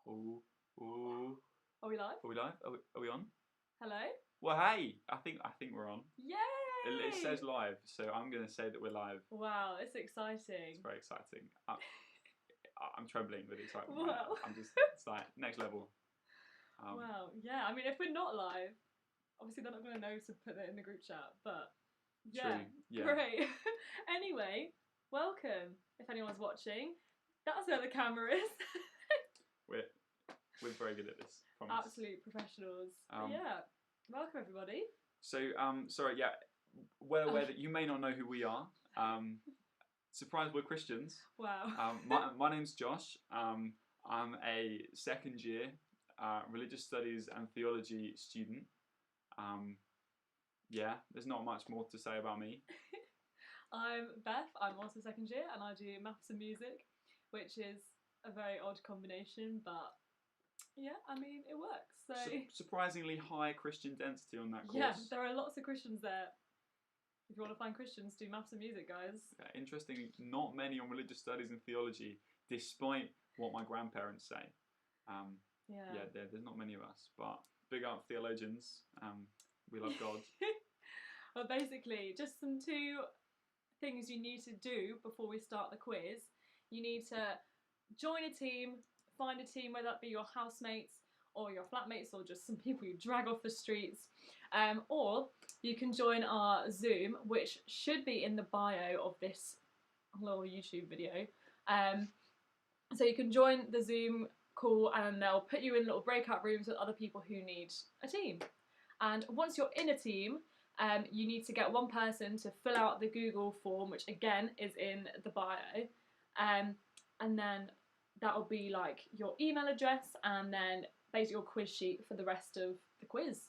Ooh, ooh. Are we live? Are we live? Are we on? Hello? Well, hey, I think we're on. Yay! It says live, so I'm going to say that we're live. Wow, it's exciting. It's very exciting. I'm trembling with excitement. Wow. Right now. It's like next level. Wow, yeah. I mean, if we're not live, obviously they're not going to know to put it in the group chat, but yeah, true. Yeah. Great. Anyway, welcome. If anyone's watching, that's where the camera is. We're very good at this. Promise. Absolute professionals. Yeah, welcome everybody. So, sorry, yeah, well aware that you may not know who we are. Surprised we're Christians. Wow. My name's Josh. I'm a second year religious studies and theology student. Yeah, there's not much more to say about me. I'm Beth. I'm also second year and I do maths and music, which is a very odd combination, but yeah, I mean, it works. So surprisingly high Christian density on that course. Yeah, there are lots of Christians there. If you want to find Christians, do maths and music, guys. Interestingly, not many on religious studies and theology, despite what my grandparents say. Yeah, there's not many of us, but big up theologians. We love God. Well, basically, just some two things you need to do before we start the quiz. You need to join a team, find a team, whether that be your housemates or your flatmates or just some people you drag off the streets. Or you can join our Zoom, which should be in the bio of this little YouTube video. So you can join the Zoom call and they'll put you in little breakout rooms with other people who need a team. And once you're in a team, you need to get one person to fill out the Google form, which again is in the bio. And then that'll be like your email address and then basically your quiz sheet for the rest of the quiz.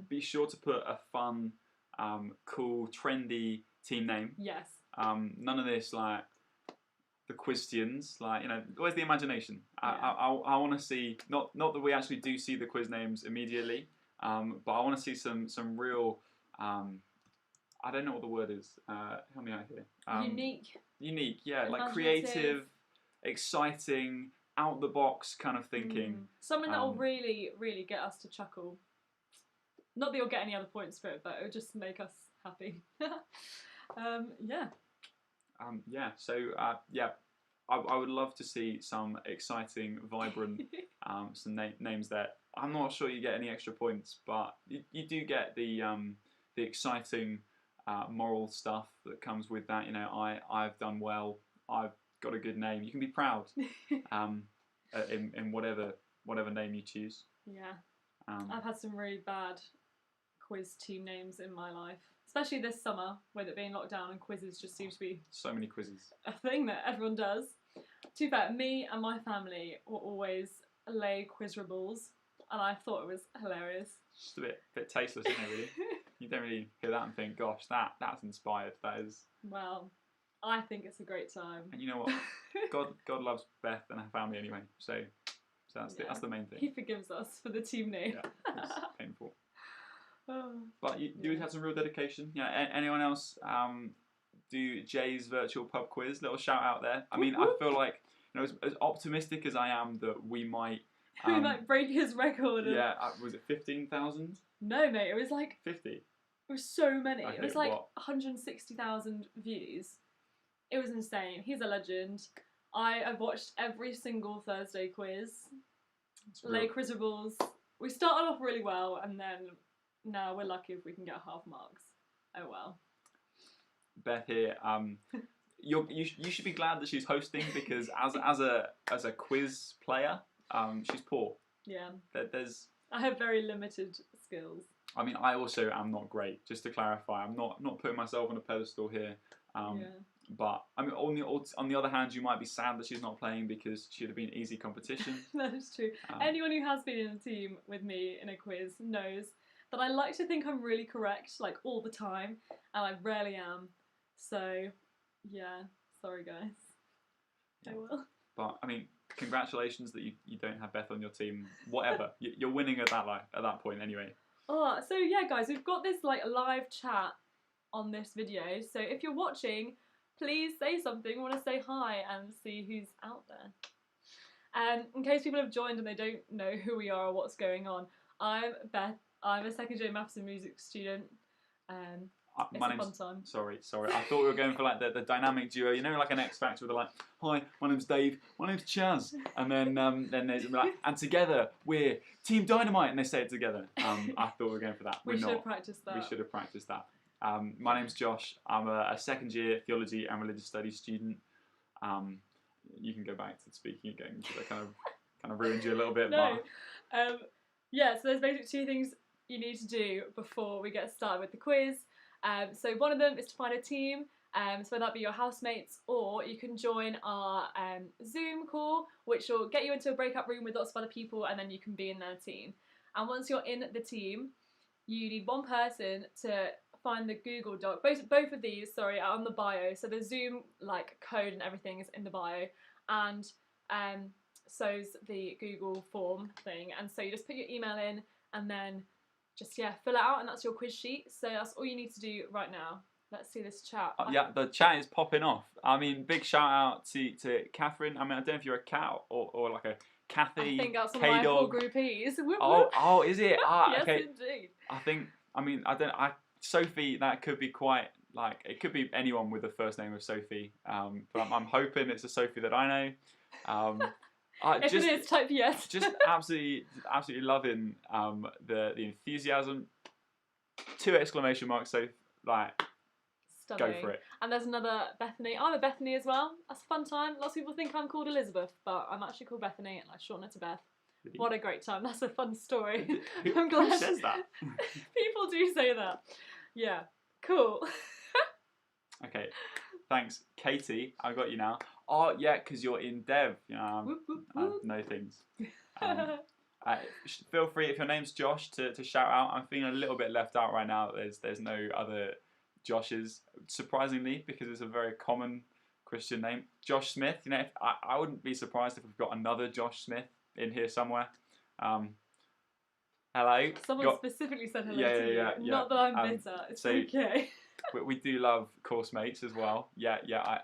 Be sure to put a fun, cool, trendy team name. Yes. None of this like the Quiztians, like, you know, where's the imagination? Yeah. I want to see, not that we actually do see the quiz names immediately, but I want to see some real, I don't know what the word is, help me out here. Unique, yeah, like creative, exciting, out the box kind of thinking. Something that will really, really get us to chuckle. Not that you'll get any other points for it, but it'll just make us happy. Yeah. So I would love to see some exciting, vibrant, some names there. I'm not sure you get any extra points, but you do get the exciting moral stuff that comes with that. You know, I've done well. I've got a good name. You can be proud in whatever name you choose. Yeah. I've had some really bad quiz team names in my life, especially this summer with it being locked down and quizzes just seem to be so many quizzes, a thing that everyone does. To be fair, me and my family were always lay quizrables and I thought it was hilarious. Just a bit tasteless, isn't it, really? You don't really hear that and think, gosh, that's inspired. That is. Well, I think it's a great time. And you know what? God loves Beth and her family anyway, so that's the main thing. He forgives us for the team name. Yeah, it's painful. But you had some real dedication. Yeah. Anyone else do Jay's virtual pub quiz? Little shout out there. I mean, I feel like, you know, as optimistic as I am that we might. We might break his record. Yeah, was it 15,000? No, mate, it was like 50. It was so many. Okay, it was like 160,000 views. It was insane. He's a legend. I've watched every single Thursday quiz. Lay quizzables. We started off really well, and then now we're lucky if we can get half marks. Oh well. Beth here. You should be glad that she's hosting because as a quiz player, she's poor. Yeah. I have very limited skills. I mean, I also am not great. Just to clarify, I'm not putting myself on a pedestal here. But I mean, on the other hand, you might be sad that she's not playing because she'd have been easy competition. That is true. Anyone who has been in a team with me in a quiz knows that I like to think I'm really correct, like all the time, and I rarely am. So, yeah, sorry guys. Yeah. I will. But I mean, congratulations that you don't have Beth on your team. Whatever, you're winning at that point anyway. Oh, so yeah, guys, we've got this like live chat on this video. So if you're watching, please say something. We want to say hi and see who's out there. In case people have joined and they don't know who we are or what's going on, I'm Beth. I'm a second year maths and music student. It's a fun time. Sorry. I thought we were going for like the dynamic duo, you know, like an X Factor, where they're like, "Hi, my name's Dave. My name's Chaz," and then there's like, "And together we're Team Dynamite," and they say it together. I thought we were going for that. We should have practiced that. We should have practiced that. My name's Josh. I'm a second year theology and religious studies student. You can go back to speaking again because I kind of ruined you a little bit. No. Yeah. So there's basically two things you need to do before we get started with the quiz. So one of them is to find a team, so whether that be your housemates, or you can join our Zoom call, which will get you into a breakout room with lots of other people, and then you can be in their team. And once you're in the team, you need one person to find the Google Doc. Both of these, are on the bio. So the Zoom like code and everything is in the bio, and so's the Google form thing. And so you just put your email in, and then just fill it out, and that's your quiz sheet. So that's all you need to do right now. Let's see this chat. Yeah, the chat is popping off. I mean, big shout out to Catherine. I mean, I don't know if you're a cat or like a Kathy. I think that's one of my four groupies. Oh, is it? Yes, okay. Indeed. Sophie, that could be quite like, it could be anyone with the first name of Sophie. But I'm hoping it's a Sophie that I know. If it is, type yes. Just absolutely loving the enthusiasm. 2 exclamation marks. So like, stunning. Go for it. And there's another Bethany. I'm a Bethany as well. That's a fun time. Lots of people think I'm called Elizabeth, but I'm actually called Bethany, and I shorten it to Beth. What a great time. That's a fun story. I'm glad. Who says that? People do say that. Yeah. Cool. Okay. Thanks, Katie. I got you now. Oh yeah, because you're in dev. You know, Whoop, whoop, I whoop. know things. Feel free, if your name's Josh, to shout out. I'm feeling a little bit left out right now. There's no other Joshes, surprisingly, because it's a very common Christian name. Josh Smith. You know, I wouldn't be surprised if we've got another Josh Smith in here somewhere. Hello. Someone specifically said hello to you. Yeah. Not that I'm bitter. It's okay. We do love course mates as well. Yeah,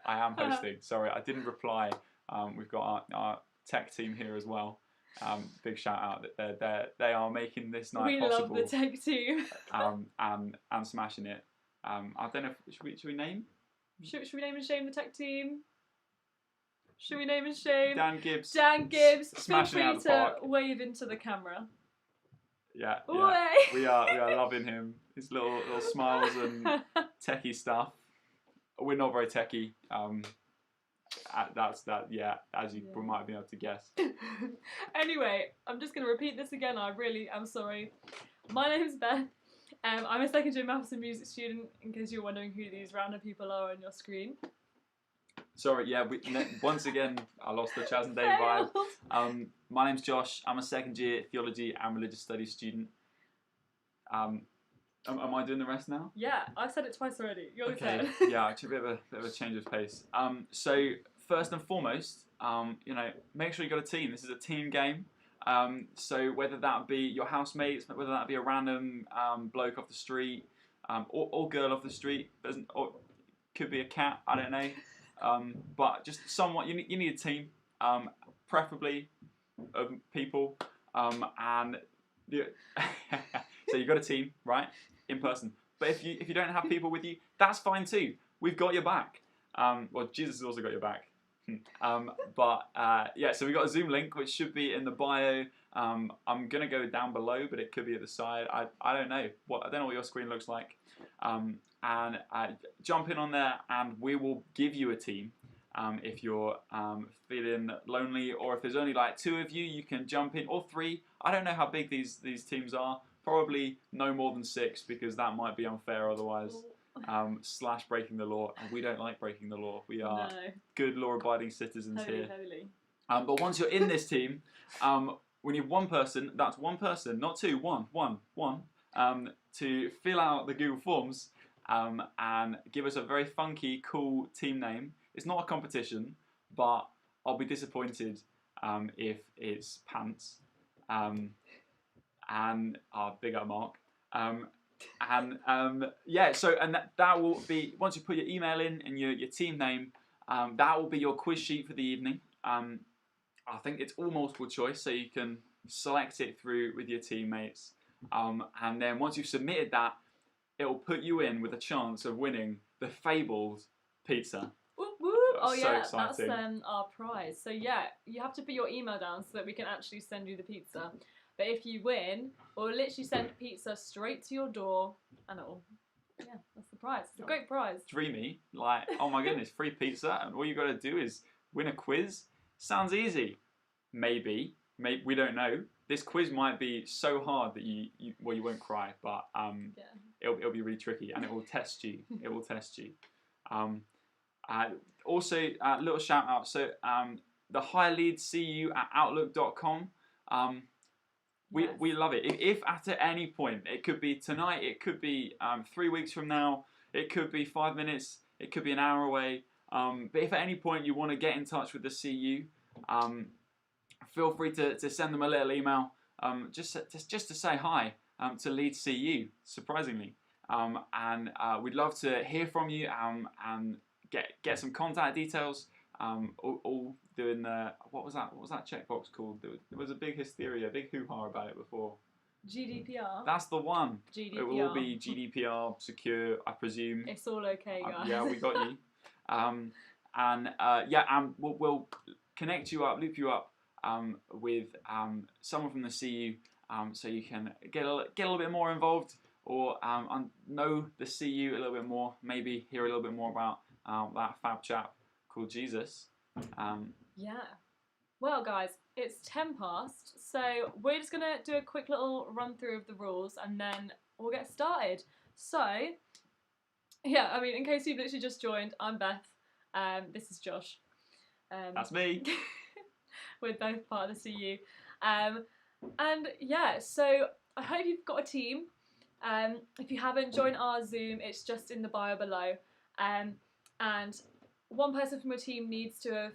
I am hosting. Sorry, I didn't reply. We've got our tech team here as well. Big shout out that they are making this night possible. We love the tech team. And smashing it. I don't know. Should we name? Should we name and shame the tech team? Should we name and shame? Dan Gibbs. Feel free to wave into the camera. Yeah. We are loving him. His little smiles and techie stuff. We're not very techie. That's that. Yeah, as you might have been able to guess. Anyway, I'm just going to repeat this again. I really am sorry. My name is Beth. I'm a second year maths and music student, in case you're wondering who these random people are on your screen. Sorry, yeah, once again, I lost the Chaz and Dave vibe. My name's Josh. I'm a second year theology and religious studies student. Am I doing the rest now? Yeah, I've said it twice already. You're okay. Yeah, actually a bit of a change of pace. So first and foremost, make sure you got a team. This is a team game. So whether that be your housemates, whether that be a random bloke off the street, or girl off the street, or could be a cat. I don't know. But just somewhat, you need a team, preferably of people, and so you got a team, right, in person. But if you don't have people with you, that's fine too. We've got your back. Well, Jesus has also got your back. So we got a Zoom link which should be in the bio. I'm gonna go down below, but it could be at the side. I don't know what your screen looks like. And jump in on there, and we will give you a team. If you're feeling lonely, or if there's only like 2 of you, you can jump in, or 3. I don't know how big these teams are. Probably no more than 6, because that might be unfair otherwise. / breaking the law, and we don't like breaking the law. We are good law-abiding citizens here. Holy. But once you're in this team, we need one person. That's one person, not 2. One. To fill out the Google Forms and give us a very funky, cool team name. It's not a competition, but I'll be disappointed if it's Pants. And big up Mark. That will be, once you put your email in and your team name, that will be your quiz sheet for the evening. I think it's all multiple choice, so you can select it through with your teammates. And then once you've submitted that, it will put you in with a chance of winning the fabled pizza. Whoop, whoop. Oh So yeah, exciting. that's our prize. So yeah, you have to put your email down so that we can actually send you the pizza. But if you win, we'll literally send pizza straight to your door, and yeah, that's the prize. It's a great prize. Dreamy, like, oh my goodness, free pizza, and all you got to do is win a quiz. Sounds easy. Maybe we don't know. This quiz might be so hard that you won't cry, but it'll be really tricky, and it will test you. It will test you. Also, little shout out. So the higher leads see you at outlook.com. We love it. If at any point, it could be tonight, it could be 3 weeks from now, it could be 5 minutes, it could be an hour away. But if at any point you want to get in touch with the CU, feel free to send them a little email, just to say hi to Lead CU, surprisingly. And we'd love to hear from you and get some contact details. All doing the what was that checkbox called? There was a big hysteria, a big hoo-ha about it before. GDPR. That's the one. GDPR. It will all be GDPR secure, I presume. It's all okay, guys. Yeah, we got you. And we'll connect you up, loop you up with someone from the CU, so you can get a little bit more involved, or know the CU a little bit more. Maybe hear a little bit more about that fab chap called Jesus. Yeah. Well, guys, it's 10 past, so we're just going to do a quick little run through of the rules and then we'll get started. So, yeah, I mean, in case you've literally just joined, I'm Beth. This is Josh. That's me. We're both part of the CU. And yeah, so I hope you've got a team. If you haven't, join our Zoom. It's just in the bio below. And one person from your team needs to have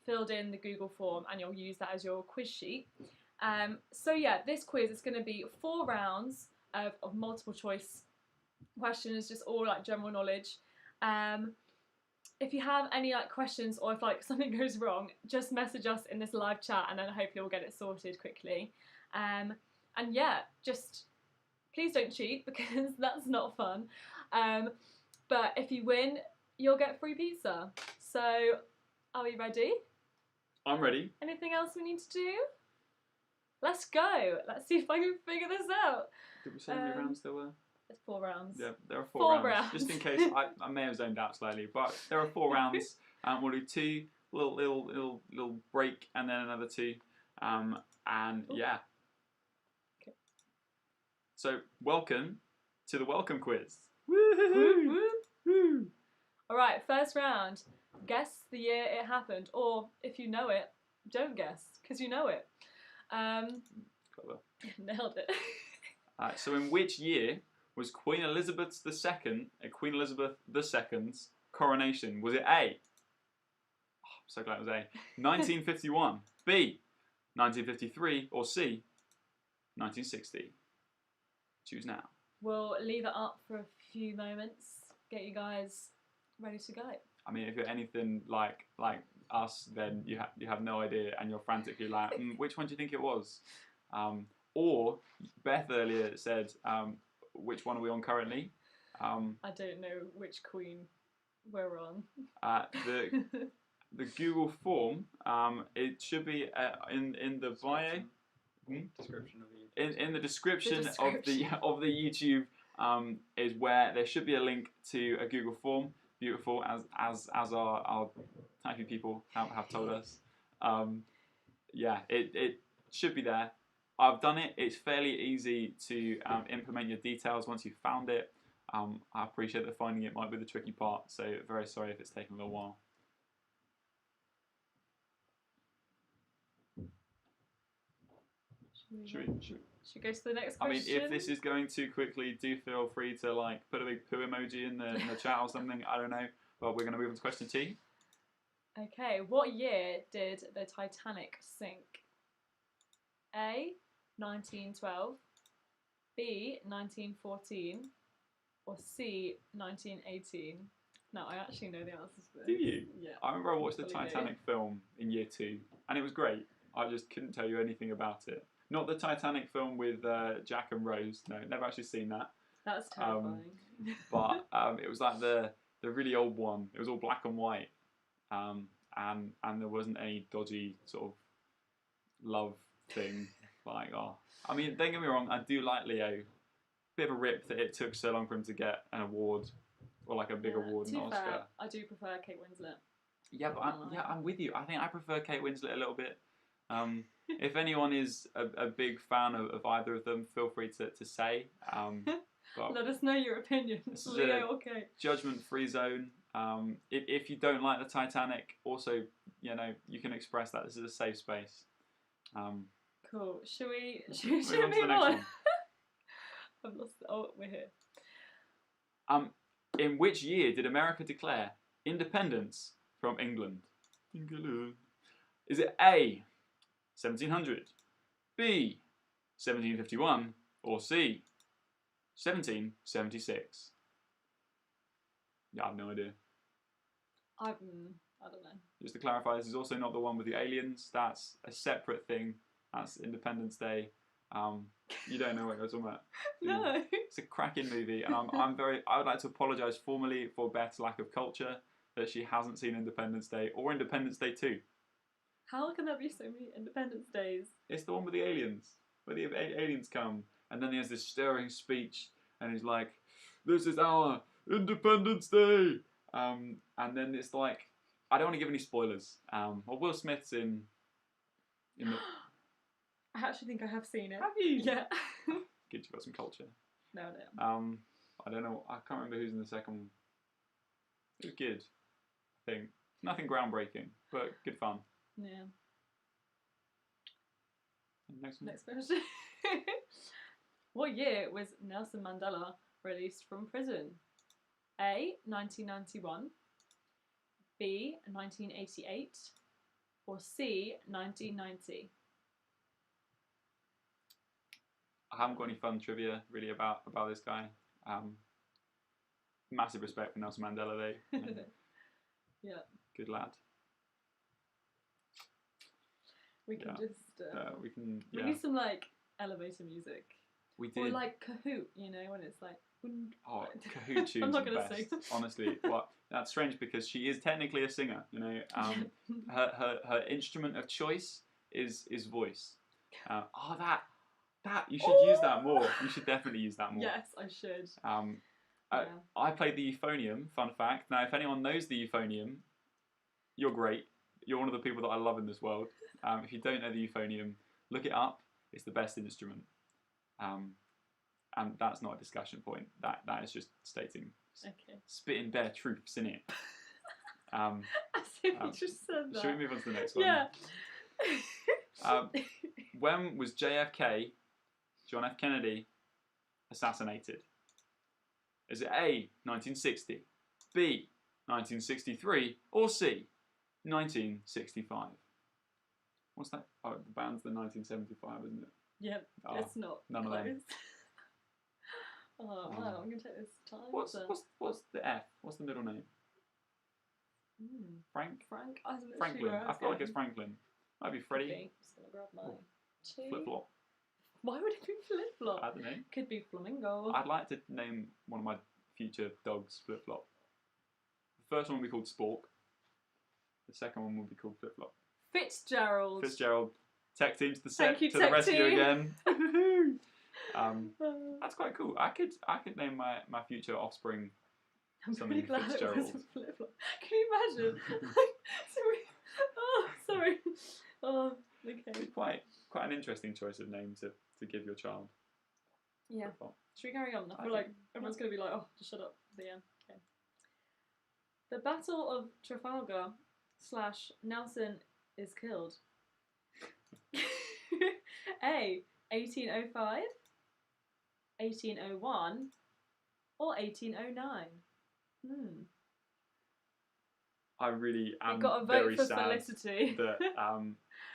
filled in the Google form, and you'll use that as your quiz sheet. So yeah, this quiz is going to be 4 rounds of multiple choice questions, just all like general knowledge. If you have any like questions, or if like something goes wrong, just message us in this live chat, and then hopefully we'll get it sorted quickly. And yeah, just please don't cheat, because that's not fun. But if you win, you'll get free pizza. So, are we ready? I'm ready. Anything else we need to do? Let's go. Let's see if I can figure this out. Did we say how many rounds there were? It's 4 rounds. Yeah, there are 4 rounds. Just in case, I may have zoned out slightly, but there are 4 rounds. We'll do 2 little break, and then another 2, and yeah. Okay. So welcome to the welcome quiz. Woo-hoo. Woo. All right, first round. Guess the year it happened, or if you know it, don't guess because you know it. Clever. Nailed it. So in which year was Queen Elizabeth II's coronation? Was it A? Oh, I'm so glad it was A. 1951, B, 1953, or C, 1960? Choose now. We'll leave it up for a few moments. Get you guys ready to go. I mean, if you're anything like us, then you have no idea, and you're frantically like, which one do you think it was? Or Beth earlier said, which one are we on currently? I don't know which queen we're on. The Google form, it should be in the bio. Description of the in the description of the YouTube is where there should be a link to a Google form. Beautiful, as our typey people have told us. Yeah, it should be there. I've done it. It's fairly easy to implement your details once you've found it. I appreciate that finding it might be the tricky part, so very sorry if it's taken a little while. Should we go to the next question? I mean, if this is going too quickly, do feel free to like put a big poo emoji in the chat or something. I don't know, but we're going to move on to question 2. Okay, what year did the Titanic sink? A, 1912, B, 1914, or C, 1918? No, I actually know the answers to this. Do you? Yeah. I remember I watched the Titanic film in year 2, and it was great. I just couldn't tell you anything about it. Not the Titanic film with Jack and Rose. No, never actually seen that. That's terrifying. But it was like the really old one. It was all black and white, and there wasn't any dodgy sort of love thing. Like, oh, I mean, don't get me wrong, I do like Leo. Bit of a rip that it took so long for him to get an award, or like a big award, an Oscar. Fair, I do prefer Kate Winslet. Yeah, but I'm with you. I think I prefer Kate Winslet a little bit. If anyone is a big fan of either of them, feel free to say. But let us know your opinions, Leo or Kate. Judgment-free zone. If you don't like the Titanic, also, you know, you can express that. This is a safe space. Cool. Should we move on? I've lost. Oh, we're here. In which year did America declare independence from England? Is it A, 1700, B, 1751, or C, 1776? Yeah, I have no idea. I don't know. Just to clarify, this is also not the one with the aliens. That's a separate thing. That's Independence Day. You don't know what you're talking about. No. It's a cracking movie, and I would like to apologise formally for Beth's lack of culture, that she hasn't seen Independence Day or Independence Day 2. How can there be so many Independence Days? It's the one with the aliens, where the aliens come, and then he has this stirring speech, and he's like, "This is our Independence Day," and then it's like, I don't want to give any spoilers. Well, Will Smith's in the. I actually think I have seen it. Have you? Yeah. Good, you got some culture. No, no. I don't know. I can't remember who's in the second one. It was good. I think nothing groundbreaking, but good fun. Yeah. Next one. Next question. What year was Nelson Mandela released from prison? A, 1991, B, 1988, or C, 1990? I haven't got any fun trivia really about this guy. Massive respect for Nelson Mandela, though. Yeah. Good lad. We can just. We can. We need some like elevator music. We did. Or like Kahoot, you know, when it's like. Oh, Kahoot tunes. I'm not going to sing. sing. Honestly, that's strange because she is technically a singer. You know, her instrument of choice is voice. That you should use that more. You should definitely use that more. Yes, I should. I played the euphonium. Fun fact. Now, if anyone knows the euphonium, you're great. You're one of the people that I love in this world. If you don't know the euphonium, look it up. It's the best instrument. And that's not a discussion point. That is just stating, spitting bare truths in it. As if you just said that. Should we move on to the next one? Yeah. When was JFK, John F. Kennedy, assassinated? Is it A, 1960, B, 1963, or C, 1965? What's that? Oh, the band's the 1975, isn't it? Yeah, it's not none close. of them. Oh, wow, I'm going to take this time. What's the F? What's the middle name? Frank? Franklin. I feel like it's Franklin. Might be Freddie. Okay, just going to grab my two. Flip-flop. Why would it be flip-flop? I don't know. Could be flamingo. I'd like to name one of my future dogs Flip-flop. The first one will be called Spork. The second one will be called Flip-flop. Fitzgerald. Tech team to the set. Thank you, to the rescue team. again. That's quite cool. I could name my future offspring I'm something really glad Fitzgerald. it wasn't flip-flop. Can you imagine? Sorry. Oh, okay. It's quite an interesting choice of name to give your child. Yeah. Flip-flop. Should we carry on? I feel like everyone's going to be like, oh, just shut up. The end. Okay. The Battle of Trafalgar / Nelson is killed. A, 1805, 1801, or 1809? I really am got a vote very for sad Felicity. that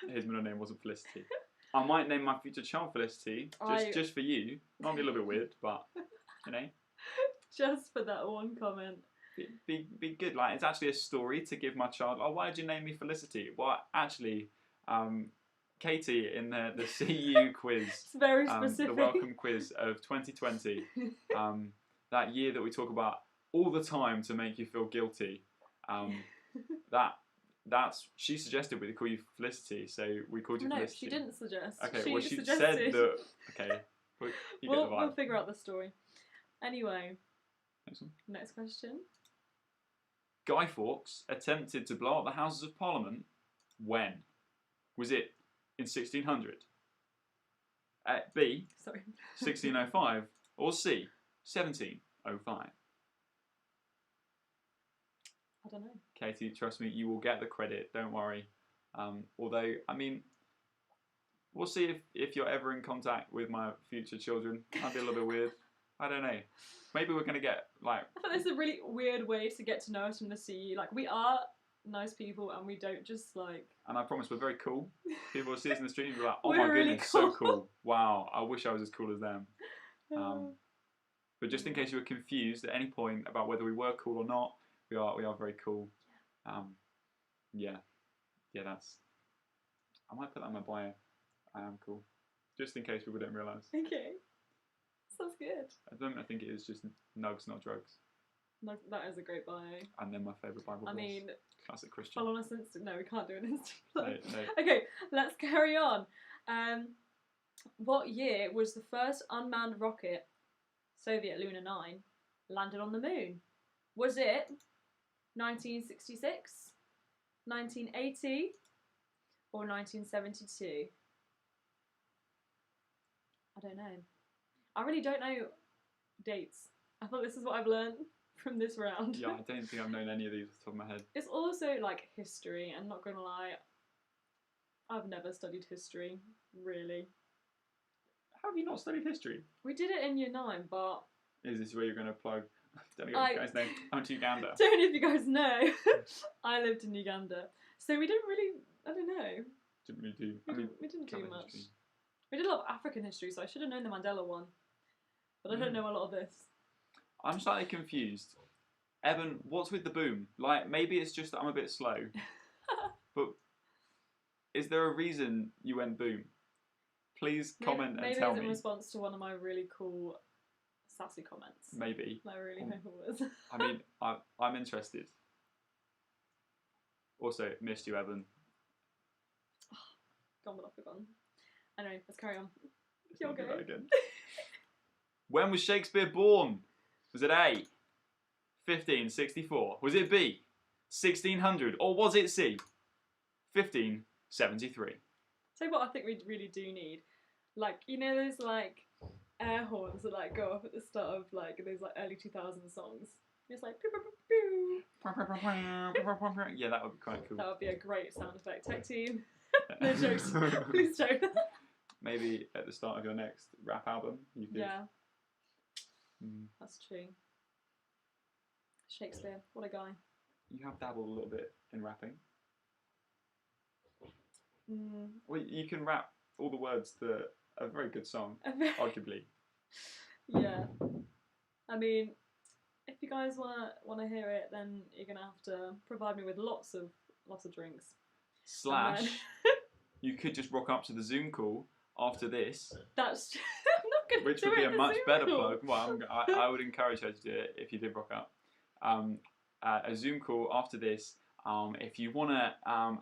his middle name wasn't Felicity. I might name my future child Felicity just for you. Might be a little bit weird, but you know, just for that one comment. Be good. Like, it's actually a story to give my child. Oh, why did you name me Felicity? Well, actually, Katie, in the CU quiz, It's very the specific. welcome quiz of 2020, that year that we talk about all the time to make you feel guilty, she suggested we call you Felicity, so we called you No, Felicity. she didn't suggest. Okay, she well she suggested. said that. Okay, you get the vibe. We'll figure out the story. Anyway, Excellent. Next question. Guy Fawkes attempted to blow up the Houses of Parliament when? Was it in 1600? B, Sorry. 1605, or C, 1705? I don't know. Katie, trust me, you will get the credit, don't worry. Although, I mean, we'll see if you're ever in contact with my future children. That'd be a little bit weird. I don't know. Maybe we're going to get, like... I thought this is a really weird way to get to know us from the CU. Like, we are nice people and we don't just, like... And I promise we're very cool. People will see us in the street and be like, oh We're my really goodness, cool. so cool. Wow, I wish I was as cool as them. But just in case you were confused at any point about whether we were cool or not, we are very cool. Yeah, that's... I might put that in my bio. I am cool. Just in case people don't realise. Okay. Sounds good. At the moment, I think it is just nugs, not drugs. No, that is a great bio. And then my favourite Bible verse. I mean... Classic Christian. Follow us on Instagram. No, we can't do an Instagram. No. Okay, let's carry on. What year was the first unmanned rocket, Soviet Luna 9, landed on the moon? Was it 1966, 1980, or 1972? I don't know. I really don't know dates. I thought this is what I've learned from this round. Yeah, I don't think I've known any of these off the top of my head. It's also like history, and not gonna lie, I've never studied history, really. How have you not studied history? We did it in year 9, but... Is this where you're going to plug? Don't know you guys know. I went to Uganda. Don't know if you guys know. I lived in Uganda. So we didn't really, I don't know. Didn't really do. We didn't do cover much. history. We did a lot of African history, so I should have known the Mandela one. But I don't know a lot of this. I'm slightly confused. Evan, what's with the boom? Like, maybe it's just that I'm a bit slow. But is there a reason you went boom? Please comment and tell Maybe it's in me. response to one of my really cool sassy comments. Maybe. I really hope it was. I mean, I'm interested. Also, missed you, Evan. Gone but I forgotten. Anyway, let's carry on. Let's You're not do good. that again. When was Shakespeare born? Was it A, 1564? Was it B, 1600? Or was it C, 1573? Tell you what I think we really do need. Like, you know those, like, air horns that, like, go off at the start of, like, those, like, early 2000 songs? It's like, pew, pew, pew, pew. Yeah, that would be quite cool. That would be a great sound effect. Tech team. No jokes. Please don't. Maybe at the start of your next rap album, you could. Yeah. That's true. Shakespeare, what a guy. You have dabbled a little bit in rapping. Mm. Well, you can rap all the words to a very good song, arguably. Yeah. I mean, if you guys wanna hear it, then you're gonna have to provide me with lots of drinks. Slash, then... you could just rock up to the Zoom call after this. That's I'm not gonna Which do would be it a much Zoom better call. plug. Well, I would encourage her to do it if you did rock up. A Zoom call after this. If you want to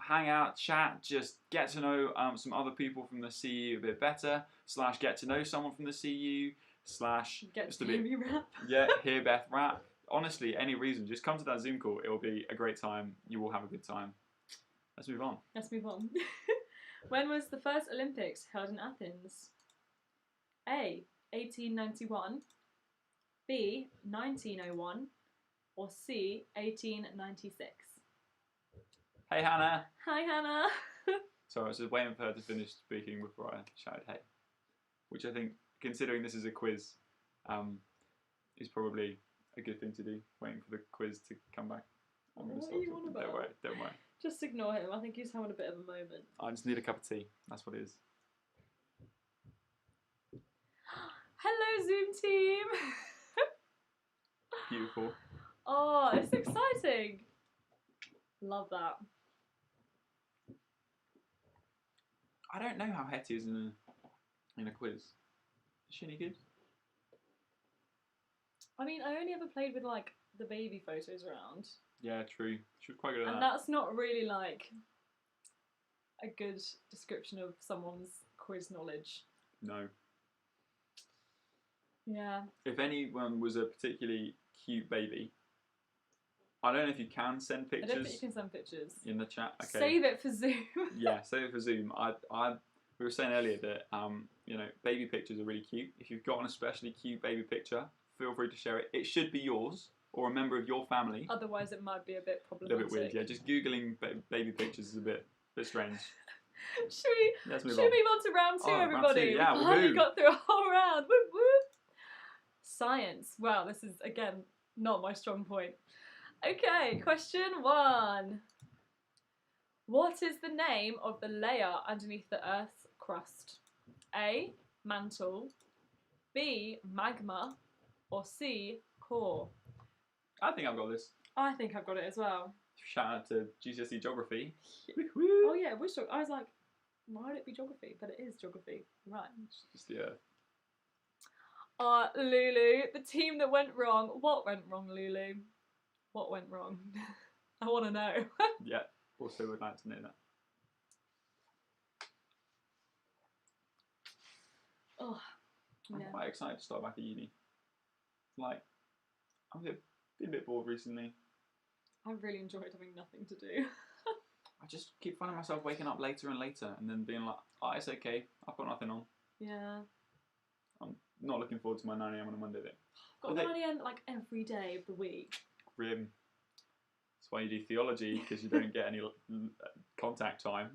hang out, chat, just get to know some other people from the CU a bit better, / get to know someone from the CU, / Get just to a bit, hear me rap. yeah, hear Beth rap. Honestly, any reason, just come to that Zoom call. It will be a great time. You will have a good time. Let's move on. Let's move on. When was the first Olympics held in Athens? A, 1891, B, 1901, or C, 1896? Hey, Hannah. Hi, Hannah. Sorry, I was just waiting for her to finish speaking before I shouted hey. Which I think, considering this is a quiz, is probably a good thing to do, waiting for the quiz to come back. I'm going to What stop are you talking. on about? Don't worry. Just ignore him. I think he's having a bit of a moment. I just need a cup of tea. That's what it is. Hello, Zoom team. Beautiful. Oh, it's exciting. Love that. I don't know how Hetty is in a quiz. Is she any good? I mean, I only ever played with like the baby photos around. Yeah, true. She was quite good at And that. that's not really like a good description of someone's quiz knowledge. No. Yeah. If anyone was a particularly cute baby, I don't know if you can send I don't think you pictures can send pictures. in the chat. Okay. Save it for Zoom. Yeah, save it for Zoom. We were saying earlier that baby pictures are really cute. If you've got an especially cute baby picture, feel free to share it. It should be yours or a member of your family. Otherwise, it might be a bit A problematic. little bit weird. Yeah, just googling baby pictures is a bit strange. Should we Let's move move on to round two, round everybody? two, yeah, We finally woohoo. got through a whole round. Woo woo. Science. Wow, this is again not my strong point. Okay, question 1. What is the name of the layer underneath the Earth's crust? A. Mantle. B. Magma. Or C. Core. I think I've got this. I think I've got it as well. Shout out to GCSE Geography. Oh yeah, which I was like, why would it be geography? But it is geography, right? It's just the Earth. Lulu, the team that went wrong. What went wrong, Lulu? What went wrong? I want to know. Yeah, also would like to know that. Oh, I'm yeah. quite excited to start back at uni. Like, I've been a bit bored recently. I really enjoyed having nothing to do. I just keep finding myself waking up later and later and then being like, oh, it's okay, I've got nothing on. Yeah. I'm not looking forward to my 9 AM on a Monday though. Got 9 AM like every day of the week. Grim. That's why you do theology, because you don't get any contact time.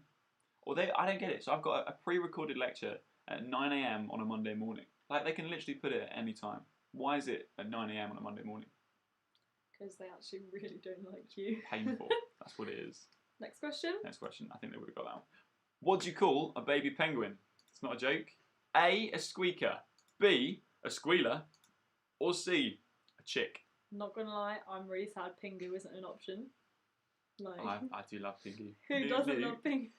I don't get it. So I've got a pre-recorded lecture at 9 AM on a Monday morning. Like, they can literally put it at any time. Why is it at 9 AM on a Monday morning? Because they actually really don't like you. Painful. That's what it is. Next question. Next question. I think they would have got that one. What do you call a baby penguin? It's not a joke. A squeaker. B, a squealer. Or C, a chick. Not gonna lie, I'm really sad Pingu isn't an option. Like, I do love Pingu. who doesn't No. love Pingu?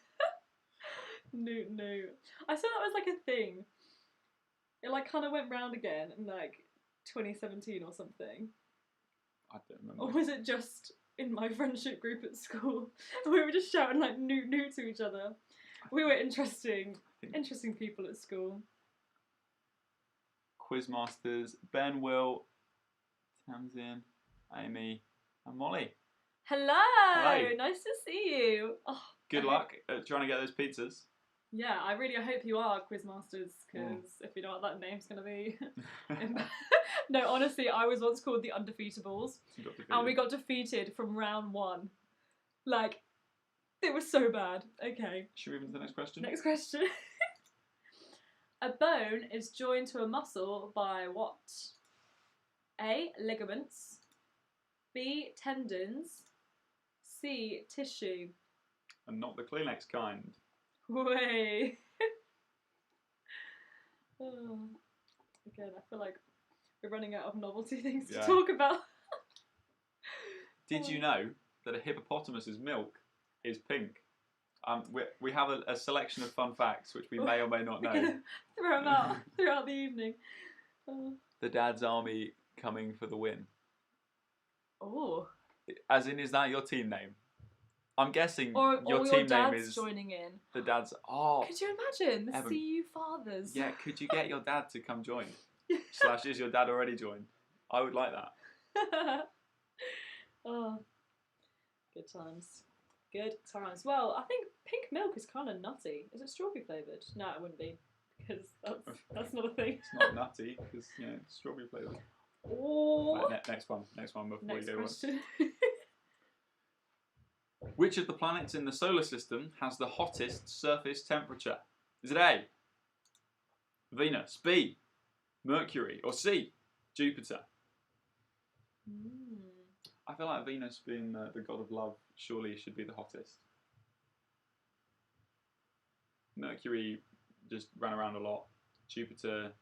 No. I saw that was like a thing. It like kind of went round again in like 2017 or something. I don't remember. Or was it just in my friendship group at school? And we were just shouting like "noo" to each other. We were interesting people at school. Quizmasters, Ben, Will, Tamsin, Amy, and Molly. Hello! Hello. Nice to see you. Oh, Good luck at trying to get those pizzas. Yeah, I hope you are Quizmasters, because if you know what that name's going to be. No, honestly, I was once called the Undefeatables, and we got defeated from round 1. Like, it was so bad. Okay. Should we move into the next question? Next question. A bone is joined to a muscle by what? A. Ligaments. B. Tendons. C. Tissue. And not the Kleenex kind. Way. Oh. Again, I feel like we're running out of novelty things to talk about. Did you know that a hippopotamus's milk is pink? We have a selection of fun facts which we may or may not know. Throw them out throughout the evening. Oh. The Dad's Army coming for the win. Oh. As in, is that your team name? I'm guessing or your your team dad's name is joining in. The Dad's. Oh. Could you imagine the Evan. CU fathers? Yeah. Could you get your dad to come join? / is your dad already joined? I would like that. Oh. Good times. Good times. Well, I think pink milk is kind of nutty. Is it strawberry flavoured? No, it wouldn't be, because that's not a thing. It's not nutty because it's strawberry flavoured. Oh. Right, next one before Next you go question. on. Which of the planets in the solar system has the hottest surface temperature? Is it A, Venus, B, Mercury, or C, Jupiter? I feel like Venus, being the god of love, surely should be the hottest. Mercury just ran around a lot. Jupiter.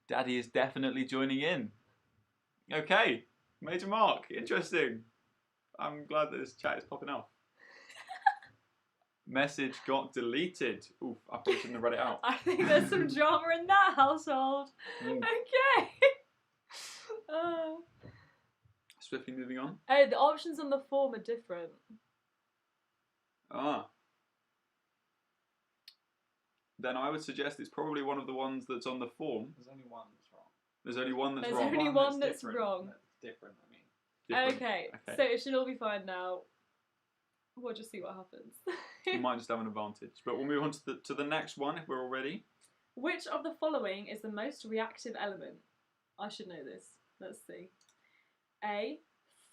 Daddy is definitely joining in. Okay, Major Mark, interesting. I'm glad that this chat is popping off. Message got deleted. Oof, I probably shouldn't have read it out. I think there's some drama in that household. Mm. Okay. Swiftly moving on. Oh, the options on the form are different. Ah. Then I would suggest it's probably one of the ones that's on the form. There's only one that's wrong. There's only one that's There's wrong. only one that's different. wrong. That's different, I mean. Different. Okay, so it should all be fine now. We'll just see what happens. We might just have an advantage. But we'll move on to the next one if we're all ready. Which of the following is the most reactive element? I should know this. Let's see. A.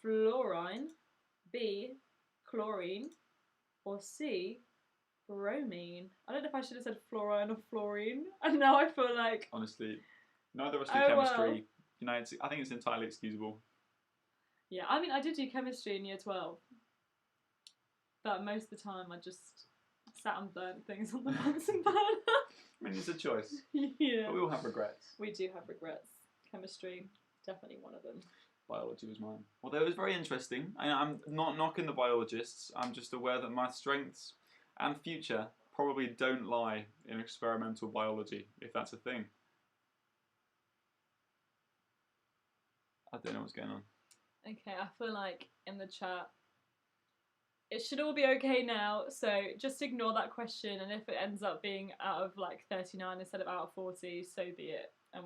Fluorine. B. Chlorine. Or C. Bromine. I don't know if I should have said fluorine or fluorine. And now I feel like... Honestly, neither of us do chemistry. Well. You know, I think it's entirely excusable. Yeah, I mean, I did do chemistry in year 12. But most of the time I just sat and burnt things on the Bunsen burner. I mean, it's a choice. Yeah. But we all have regrets. We do have regrets. Chemistry, definitely one of them. Biology was mine. Although it was very interesting. I'm not knocking the biologists. I'm just aware that my strengths and future probably don't lie in experimental biology, if that's a thing. I don't know what's going on. Okay, I feel like in the chat, it should all be okay now, so just ignore that question, and if it ends up being out of like 39 instead of out of 40, so be it, and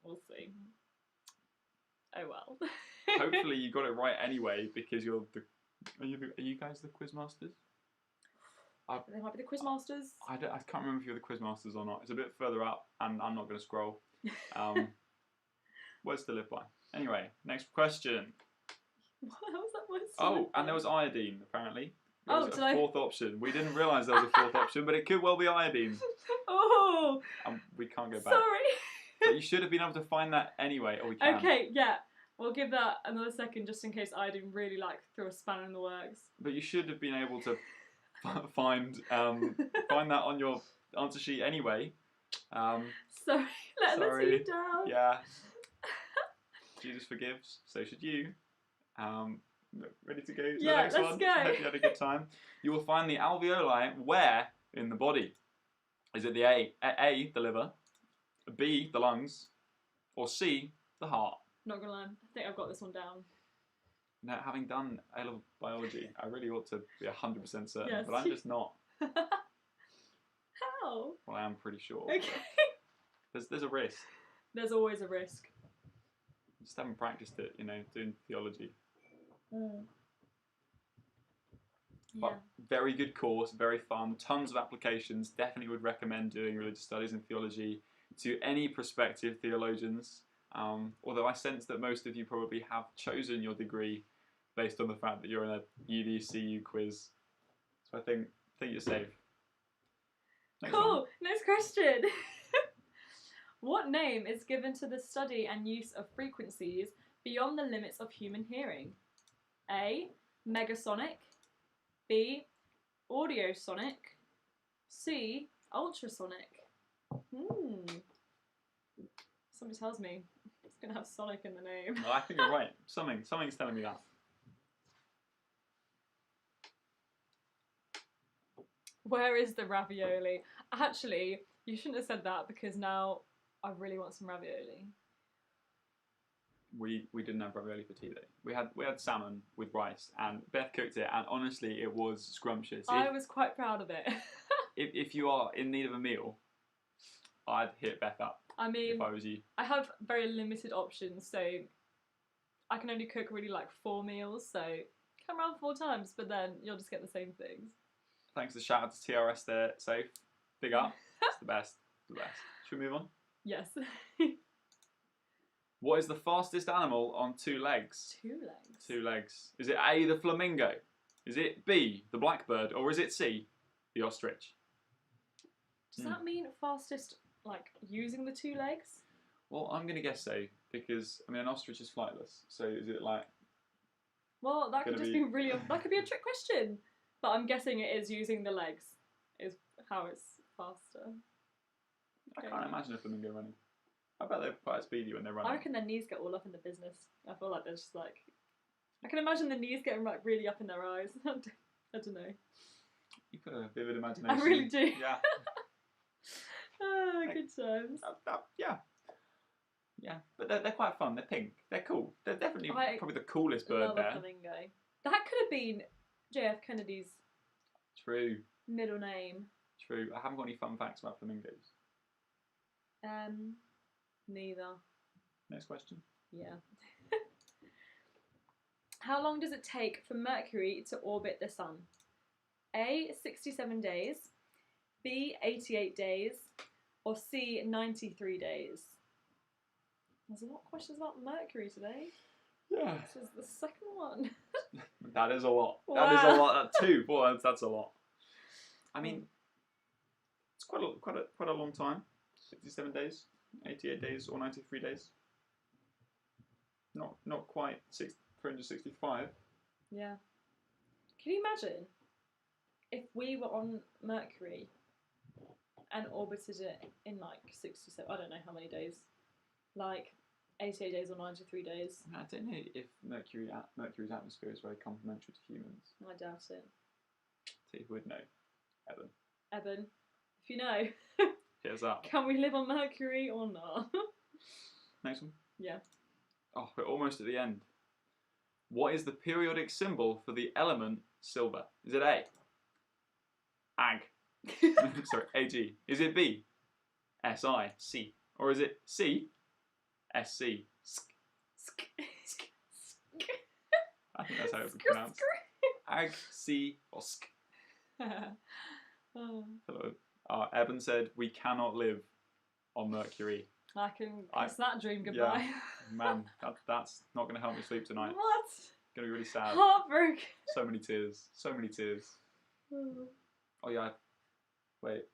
we'll see. Oh well. Hopefully you got it right anyway, because you're the... Are you guys the quiz masters? They might be the quiz masters. I can't remember if you're the quiz masters or not. It's a bit further up, and I'm not going to scroll. Words to live by. Anyway, next question. How was that word? Oh, and there was iodine, apparently. There was did a fourth option. We didn't realise there was a fourth option, but it could well be iodine. Oh! We can't go back. Sorry! But you should have been able to find that anyway, or we can. Okay, yeah. We'll give that another second just in case iodine really threw a spanner in the works. But you should have been able to find that on your answer sheet anyway. Sorry, letting the team down. Yeah. Jesus forgives, so should you. Ready to go to the next one? Let's go. I hope you had a good time. You will find the alveoli where in the body? Is it the A, the liver, B, the lungs, or C, the heart? Not gonna lie, I think I've got this one down. Now, having done A-level biology, I really ought to be 100% certain, Yes. but I'm just not. How? Well, I am pretty sure. Okay. There's a risk. There's always a risk. Just haven't practiced it, doing theology. Yeah. But very good course, very fun, tons of applications. Definitely would recommend doing religious studies and theology to any prospective theologians. Although I sense that most of you probably have chosen your degree based on the fact that you're in a UDCU quiz. So I think you're safe. Cool. Next question. What name is given to the study and use of frequencies beyond the limits of human hearing? A. Megasonic. B. Audiosonic. C. Ultrasonic. Somebody tells me it's going to have sonic in the name. Well, I think you're right. Something's telling me that. Where is the ravioli? Actually, you shouldn't have said that because now I really want some ravioli. We didn't have ravioli for tea though. We had salmon with rice, and Beth cooked it, and honestly, it was scrumptious. I was quite proud of it. if you are in need of a meal, I'd hit Beth up. I mean, if I was you. I have very limited options, so I can only cook really 4 meals, so come around 4 times, but then you'll just get the same things. Thanks to shout out to TRS there, safe. Big up. It's the best. The best. Should we move on? Yes. What is the fastest animal on 2 legs? 2 legs? 2 legs. Is it A, the flamingo? Is it B, the blackbird? Or is it C, the ostrich? Does that mean fastest, using the 2 legs? Well, I'm going to guess so, because, an ostrich is flightless. So is it Well, that could just be really... That could be a trick question. But I'm guessing it is using the legs is how it's faster. Okay. I can't imagine a flamingo running. I bet they're quite speedy when they're running. I reckon their knees get all up in the business. I feel like there's just I can imagine the knees getting really up in their eyes. I don't know. You've got a vivid imagination. I really do. Yeah. Oh, good times. Yeah. Yeah, but they're quite fun. They're pink. They're cool. They're definitely probably the coolest bird love there. a flamingo. That could have been JF Kennedy's True. middle name. True. I haven't got any fun facts about flamingos. Neither. Next question. Yeah. How long does it take for Mercury to orbit the Sun? A, 67 days, B, 88 days, or C, 93 days? There's a lot of questions about Mercury today. Yeah. This is the second one. That is a lot. Wow. That is a lot. Two. Boy, that's a lot. I mean, it's quite a long time. 67 days, 88 days, or 93 days. Not quite 365. Yeah. Can you imagine if we were on Mercury and orbited it in like 67, I don't know how many days, like 88 days or 93 days? I don't know if Mercury's atmosphere is very complementary to humans. I doubt it. See who would know. Evan, if you know, hit us up. Can we live on Mercury or not? Next one. Yeah. Oh, we're almost at the end. What is the periodic symbol for the element silver? Is it A? Ag. Sorry, Ag. Is it B? Si. C. Or is it C? Sc. I think that's how it would be pronounced. Ag, C, or Sk. Hello. Evan said we cannot live on Mercury. I can kiss that dream goodbye. Yeah, man, that's not going to help me sleep tonight. What? Going to be really sad. Heartbroken. So many tears. So many tears. Oh yeah. Wait.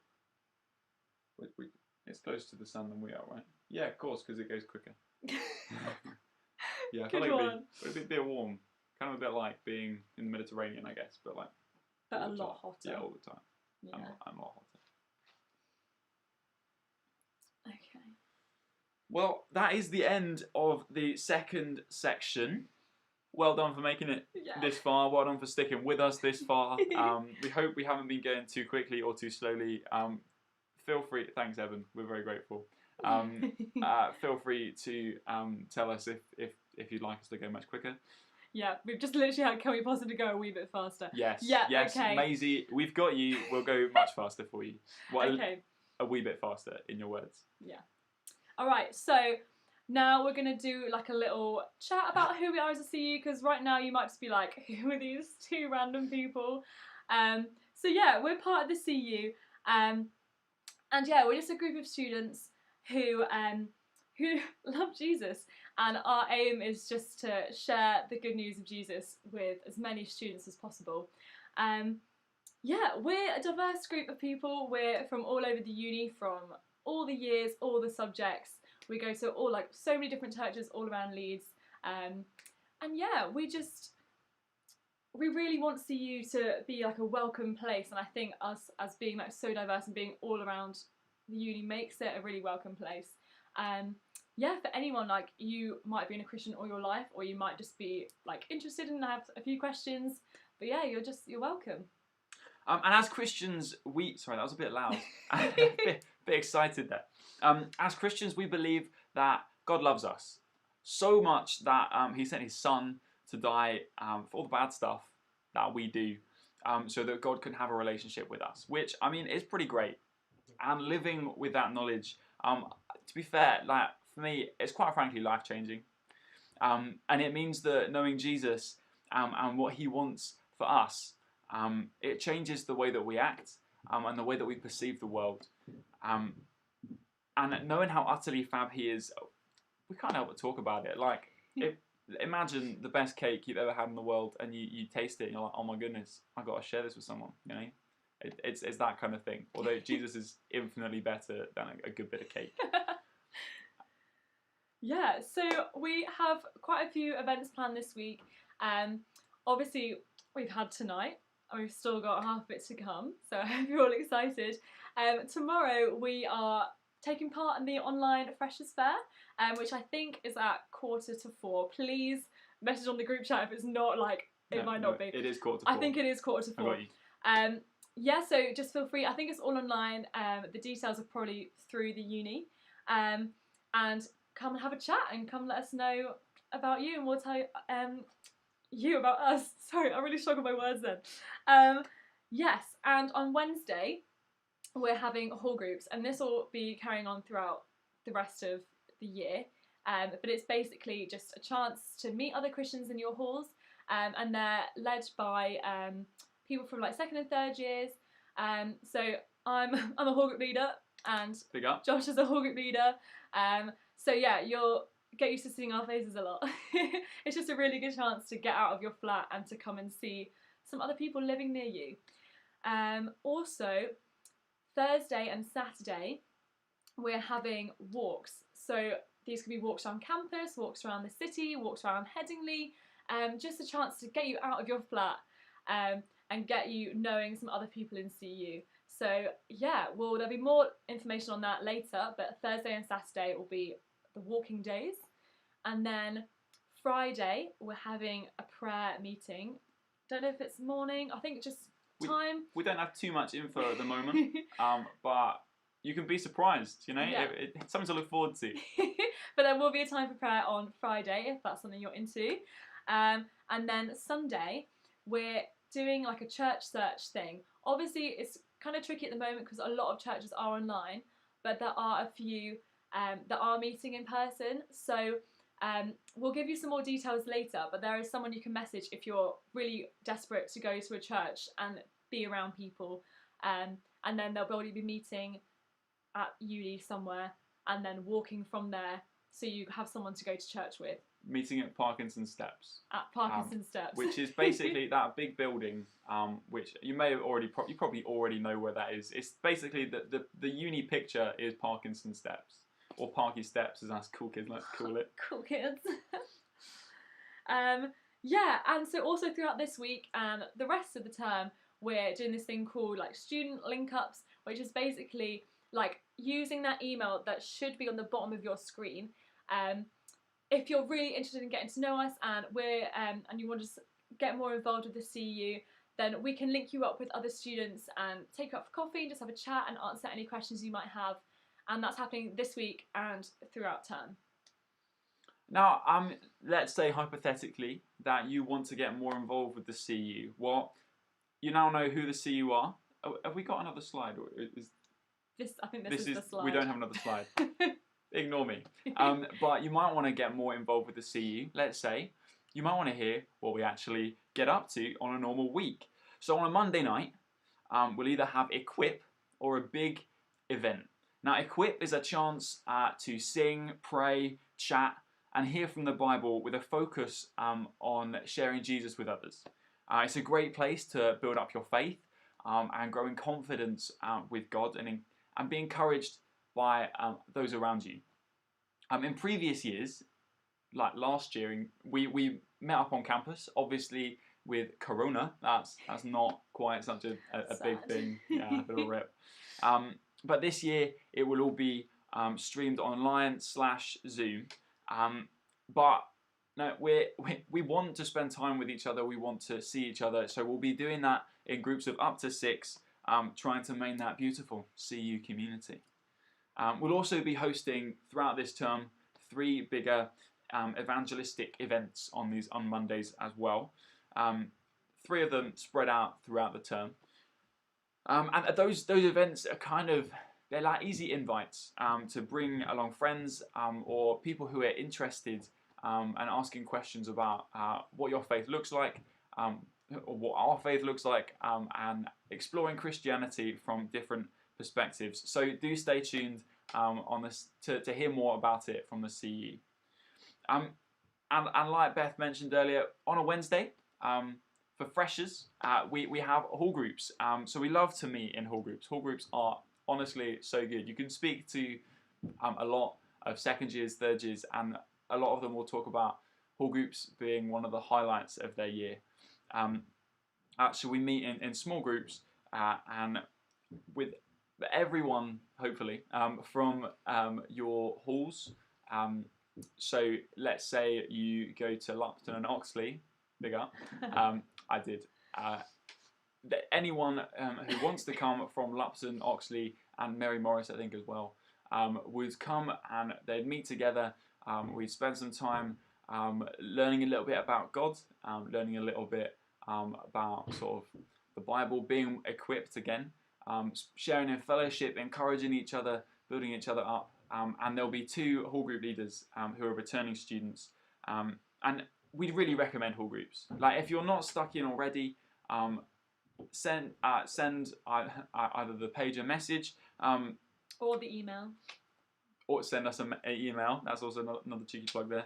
It's closer to the sun than we are, right? Yeah, of course, because it goes quicker. Yeah, I feel Good like one. it'd be a bit warm. Kind of a bit like being in the Mediterranean, I guess, but like. But a lot hotter. Yeah, all the time. Yeah. I'm a lot hotter. Okay. Well, that is the end of the second section. Well done for making it this far. Well done for sticking with us this far. We hope we haven't been going too quickly or too slowly. Feel free. Thanks, Evan. We're very grateful. Feel free to tell us if you'd like us to go much quicker. Yeah, we've just literally had, can we possibly go a wee bit faster? Yes. Yeah, yes. okay. Maisie, we've got you. We'll go much faster for you. Well, okay. A wee bit faster, in your words. Yeah. All right, so now we're going to do like a little chat about who we are as a CU, because right now you might just be like, who are these two random people? So yeah, we're part of the CU, and yeah, we're just a group of students who love Jesus, and our aim is just to share the good news of Jesus with as many students as possible. Yeah, we're a diverse group of people. We're from all over the uni, from all the years, all the subjects. We go to so many different churches all around Leeds. And yeah, we really want CU to be like a welcome place, and I think us as being like so diverse and being all around the uni makes it a really welcome place. Yeah, for anyone, like, you might be in a Christian all your life, or you might just be like interested and have a few questions, but yeah, you're welcome. And as Christians, sorry, that was a bit loud. a bit excited there. As Christians, we believe that God loves us so much that He sent His Son to die for all the bad stuff that we do, so that God can have a relationship with us, which, I mean, is pretty great. And living with that knowledge, to be fair, like, for me, it's quite frankly life-changing. And it means that knowing Jesus and what He wants for us, it changes the way that we act and the way that we perceive the world. And knowing how utterly fab He is, we can't help but talk about it. Like, imagine the best cake you've ever had in the world, and you taste it and you're like, oh my goodness, I've got to share this with someone, you know? It's that kind of thing. Although Jesus is infinitely better than a good bit of cake. Yeah, so we have quite a few events planned this week. Obviously, we've had tonight, and we've still got half of it to come, so I hope you're all excited. Tomorrow we are taking part in the online Freshers Fair, which I think is at 3:45. Please message on the group chat if it's not, like, it might not be. It is 3:45. I think it is 3:45. I got you. yeah, so just feel free. I think it's all online. The details are probably through the uni. And come and have a chat and come let us know about you, and we'll tell you about us. Sorry, I really struggled with my words then. Yes, and on Wednesday we're having hall groups, and this will be carrying on throughout the rest of the year. But it's basically just a chance to meet other Christians in your halls, and they're led by people from like second and third years. So I'm a hall group leader, and Big up. Josh is a hall group leader. So yeah, you'll get used to seeing our faces a lot. It's just a really good chance to get out of your flat and to come and see some other people living near you. Also, Thursday and Saturday, we're having walks. So these could be walks around campus, walks around the city, walks around Headingley, just a chance to get you out of your flat and get you knowing some other people in CU. So yeah, well, there'll be more information on that later, but Thursday and Saturday will be the walking days. And then Friday, we're having a prayer meeting. Don't know if it's morning, I think just time. We don't have too much info at the moment, but you can be surprised, you know, Yeah. it's something to look forward to. But there will be a time for prayer on Friday, if that's something you're into. And then Sunday, we're doing like a church search thing. Obviously, it's kind of tricky at the moment because a lot of churches are online, but there are a few that are meeting in person. So we'll give you some more details later, but there is someone you can message if you're really desperate to go to a church and be around people. And then they'll probably be meeting at uni somewhere and then walking from there, so you have someone to go to church with. Meeting at Parkinson Steps. At Parkinson Steps. Which is basically that big building, which you may have you probably already know where that is. It's basically the uni picture is Parkinson Steps, or Parky Steps as us cool kids like to call it. Cool kids. Yeah, and so also throughout this week and the rest of the term, we're doing this thing called like student link ups, which is basically like using that email that should be on the bottom of your screen. If you're really interested in getting to know us and and you want to just get more involved with the CU, then we can link you up with other students and take you out for coffee and just have a chat and answer any questions you might have. And that's happening this week and throughout term. Now, let's say hypothetically that you want to get more involved with the CU. Well, you now know who the CU are. Oh, have we got another slide? Or I think this is the slide. We don't have another slide. Ignore me. But you might want to get more involved with the CU. Let's say you might want to hear what we actually get up to on a normal week. So on a Monday night, we'll either have Equip or a big event. Now, Equip is a chance to sing, pray, chat, and hear from the Bible with a focus on sharing Jesus with others. It's a great place to build up your faith and grow in confidence with God and be encouraged by those around you. In previous years, like last year, we met up on campus. Obviously, with Corona, that's not quite such a big thing. Yeah, a bit of a rip. But this year, it will all be streamed online / Zoom. But no, we want to spend time with each other. We want to see each other. So we'll be doing that in groups of up to 6, trying to maintain that beautiful CU community. We'll also be hosting throughout this term 3 bigger evangelistic events on Mondays as well. 3 of them spread out throughout the term. And those events are they're like easy invites to bring along friends or people who are interested and asking questions about what your faith looks like, or what our faith looks like, and exploring Christianity from different perspectives. So do stay tuned on this to hear more about it from the CE. And like Beth mentioned earlier, on a Wednesday, for freshers, we have hall groups. So we love to meet in hall groups. Hall groups are honestly so good. You can speak to a lot of second years, third years, and a lot of them will talk about hall groups being one of the highlights of their year. So we meet in small groups and with everyone, hopefully, from your halls. So let's say you go to Lupton and Oxley, big up. I did. anyone who wants to come from Lupton, Oxley, and Mary Morris, I think as well, would come and they'd meet together. We'd spend some time learning a little bit about God, learning a little bit about sort of the Bible, being equipped again, sharing in fellowship, encouraging each other, building each other up. And there'll be 2 hall group leaders who are returning students. And we'd really recommend hall groups. Like, if you're not stuck in already, send either the page a message, or the email, or send us an email. That's also another cheeky plug there.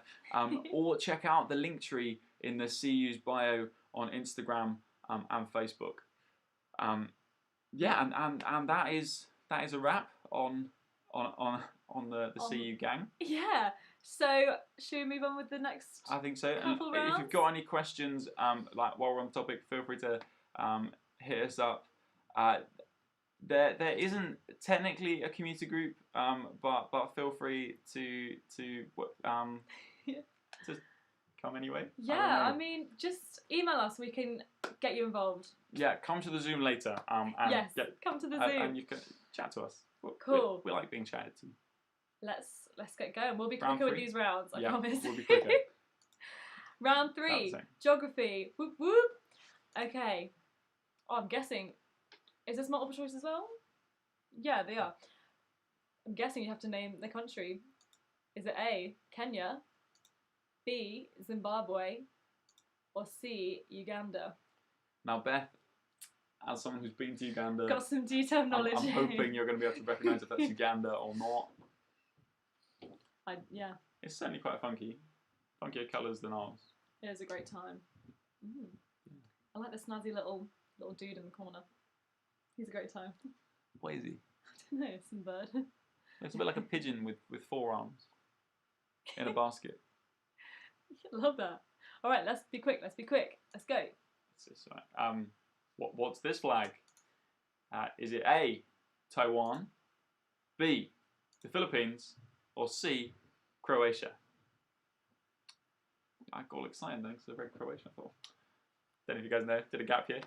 Or check out the link tree in the CU's bio on Instagram and Facebook. Yeah, and that is a wrap on the CU gang. Yeah. So should we move on with the next? I think so. And rounds? if you've got any questions, like while we're on the topic, feel free to hit us up. There isn't technically a community group, but feel free to come anyway. Yeah, I mean, just email us. We can get you involved. Yeah, come to the Zoom later. And yes, come to the Zoom. And you can chat to us. Cool. We like being chatted to. Let's get going. We'll be Round quicker 3. with these rounds, I promise. We'll be quicker. Round 3, geography. Whoop whoop. Okay. Oh, I'm guessing. Is this multiple choice as well? Yeah, they are. I'm guessing you have to name the country. Is it A, Kenya, B, Zimbabwe, or C, Uganda? Now, Beth, as someone who's been to Uganda, got some detailed knowledge. I'm hoping you're going to be able to recognise if that's Uganda or not. Yeah. It's certainly quite funky. Funkier colours than ours. It is a great time. Mm. I like the snazzy little dude in the corner. He's a great time. What is he? I don't know, some bird. It's a bit like a pigeon with 4 arms in a basket. I love that. All right, let's be quick. Let's go. It's all right. What's this flag? Is it A, Taiwan, B, the Philippines, or C, Croatia? I got all excited then because I read Croatia. I thought, don't know if you guys know, did a gap year.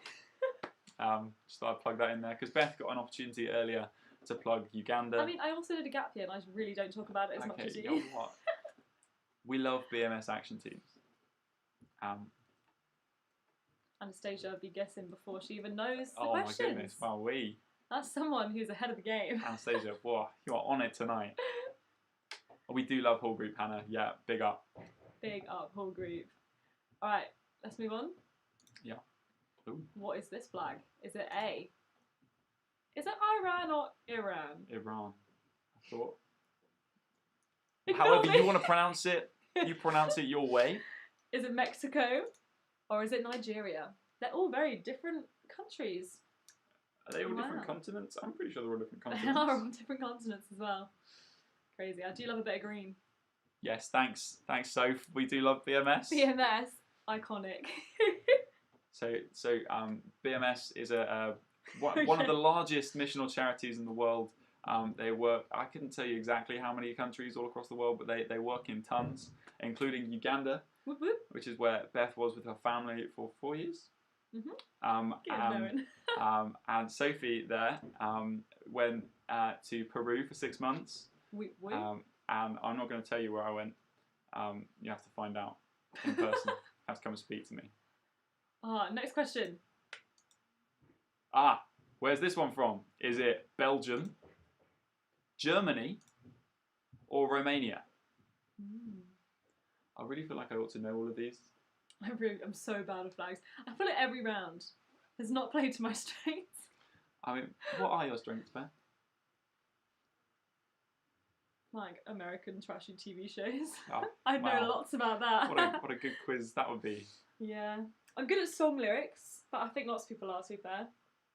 Just thought I'd plug that in there because Beth got an opportunity earlier to plug Uganda. I mean, I also did a gap year and I really don't talk about it as much as you. You know what? We love BMS action teams. Anastasia would be guessing before she even knows the questions. questions. Oh my goodness, wow, That's someone who's ahead of the game. Anastasia, whoa, you are on it tonight. We do love Hall Group, Hannah. Yeah, big up. Big up, Hall Group. All right, let's move on. Yeah. Ooh. What is this flag? Is it A? Is it Iran or Iran? Iran. I thought. However you want to pronounce it, you pronounce it your way. Is it Mexico or is it Nigeria? They're all very different countries. Are they all different continents? I'm pretty sure they're all different They continents. are all different continents as well. Crazy. I do love a bit of green. Yes, thanks, Soph. We do love BMS. BMS, iconic. So BMS is one of the largest missional charities in the world. They work, I couldn't tell you exactly how many countries all across the world, but they work in tons, including Uganda, Whoop, whoop. which is where Beth was with her family for 4 years. Mm-hmm. And Sophie there went to Peru for 6 months. And I'm not going to tell you where I went. You have to find out in person. You have to come and speak to me. Next question. Where's this one from? Is it Belgium, Germany, or Romania? I really feel like I ought to know all of these. I'm so bad at flags. I feel like every round has not played to my strengths. I mean, what are your strengths, Beth? Like American trashy TV shows. Oh, I know lots about that. What a good quiz that would be. Yeah. I'm good at song lyrics, but I think lots of people are, to be fair.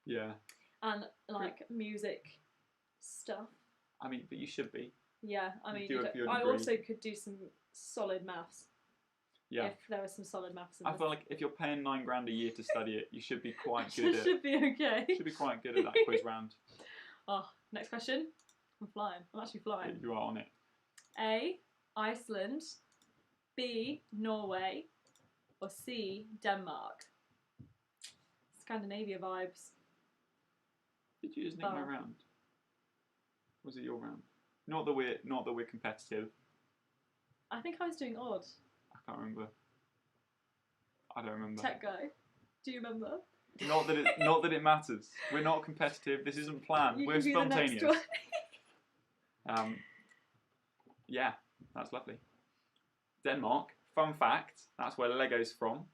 Yeah. And like music stuff. I mean, but you should be. Yeah, I mean, I also could do some solid maths. Yeah. If there was some solid maths in I feel like if you're paying $9,000 a year to study it, you should be quite good at. Should be okay. Should be quite good at that quiz round. Next question. I'm flying. I'm actually flying. You are on it. A, Iceland. B, Norway. Or C, Denmark. Scandinavia vibes. Did you just nick my Oh. round? Was it your round? Not that we're competitive. I think I was doing odd. I can't remember. I don't remember. Tech guy. Do you remember? Not that it matters. We're not competitive. This isn't planned. You We're can do the next spontaneous. one. Yeah, that's lovely. Denmark. Fun fact. That's where Lego's from.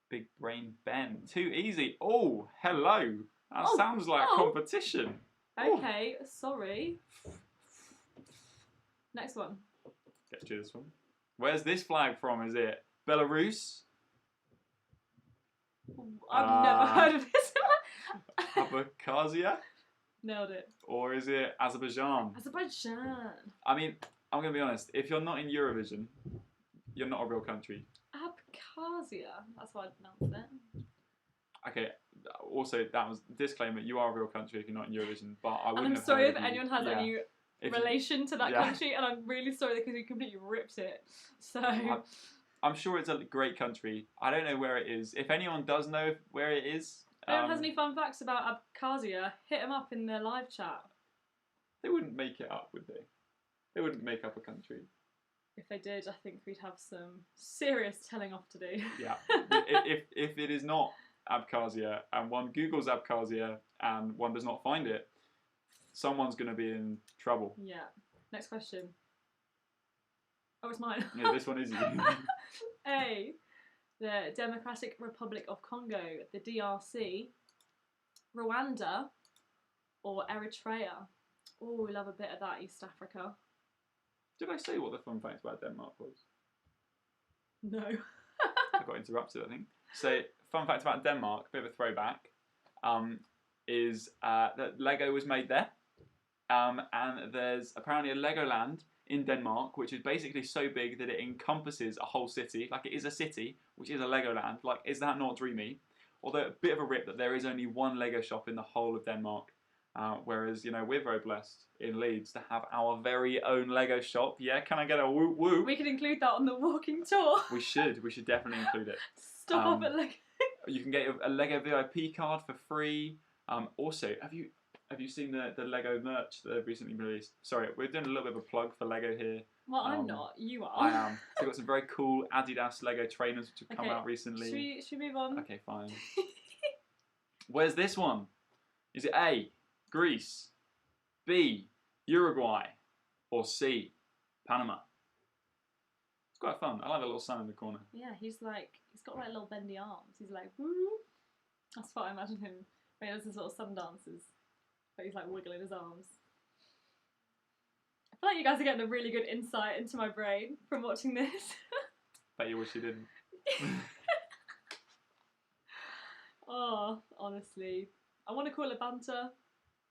Big brain Ben. Too easy. Oh, hello. That Oh, sounds like oh. competition. Okay, sorry. Next one. Let's do this one. Where's this flag from? Is it Belarus? I've never heard of this one. Abkhazia? Nailed it. Or is it Azerbaijan? Azerbaijan. I mean, I'm going to be honest. If you're not in Eurovision, you're not a real country. Abkhazia. That's how I pronounce it. Okay, also, that was disclaimer, you are a real country if you're not in Eurovision, but I wouldn't And I'm have sorry heard if of you. anyone has Yeah. any If- relation to that yeah. country, and I'm really sorry because we completely ripped it. So, I'm sure it's a great country. I don't know where it is. If anyone does know where it is, if anyone has any fun facts about Abkhazia, hit them up in their live chat. they wouldn't make it up, would they? They wouldn't make up a country. If they did, I think we'd have some serious telling off to do. Yeah. if it is not Abkhazia and one Googles Abkhazia and one does not find it, someone's going to be in trouble. Yeah. Next question. Oh, it's mine. Yeah, this one is you. A. The Democratic Republic of Congo, the DRC, Rwanda, or Eritrea. Oh, we love a bit of that, East Africa. Did I say what the fun fact about Denmark was? No. I got interrupted, I think. So, fun fact about Denmark, a bit of a throwback, is that Lego was made there. And there's apparently a Legoland in Denmark, which is basically so big that it encompasses a whole city. Like, it is a city, which is a Legoland. Like, is that not dreamy? Although, a bit of a rip that there is only one Lego shop in the whole of Denmark. Whereas, you know, we're very blessed in Leeds to have our very own Lego shop. Yeah, can I get a woo woo? We could include that on the walking tour. We should definitely include it. Stop off at Lego. You can get a Lego VIP card for free. Also, have you seen the Lego merch that they've recently released? Sorry, we're doing a little bit of a plug for Lego here. Well, I'm not. You are. I am. So we've got some very cool Adidas Lego trainers which have come out recently. Should we move on? Okay, fine. Where's this one? Is it A, Greece, B, Uruguay, or C, Panama? It's quite fun. I like the little sun in the corner. Yeah, he's got like little bendy arms. He's like, woo. That's what I imagine him when he does his little sun dances. But he's like wiggling his arms. I feel like you guys are getting a really good insight into my brain from watching this. Bet you wish you didn't. Oh, honestly. I want to call it banter,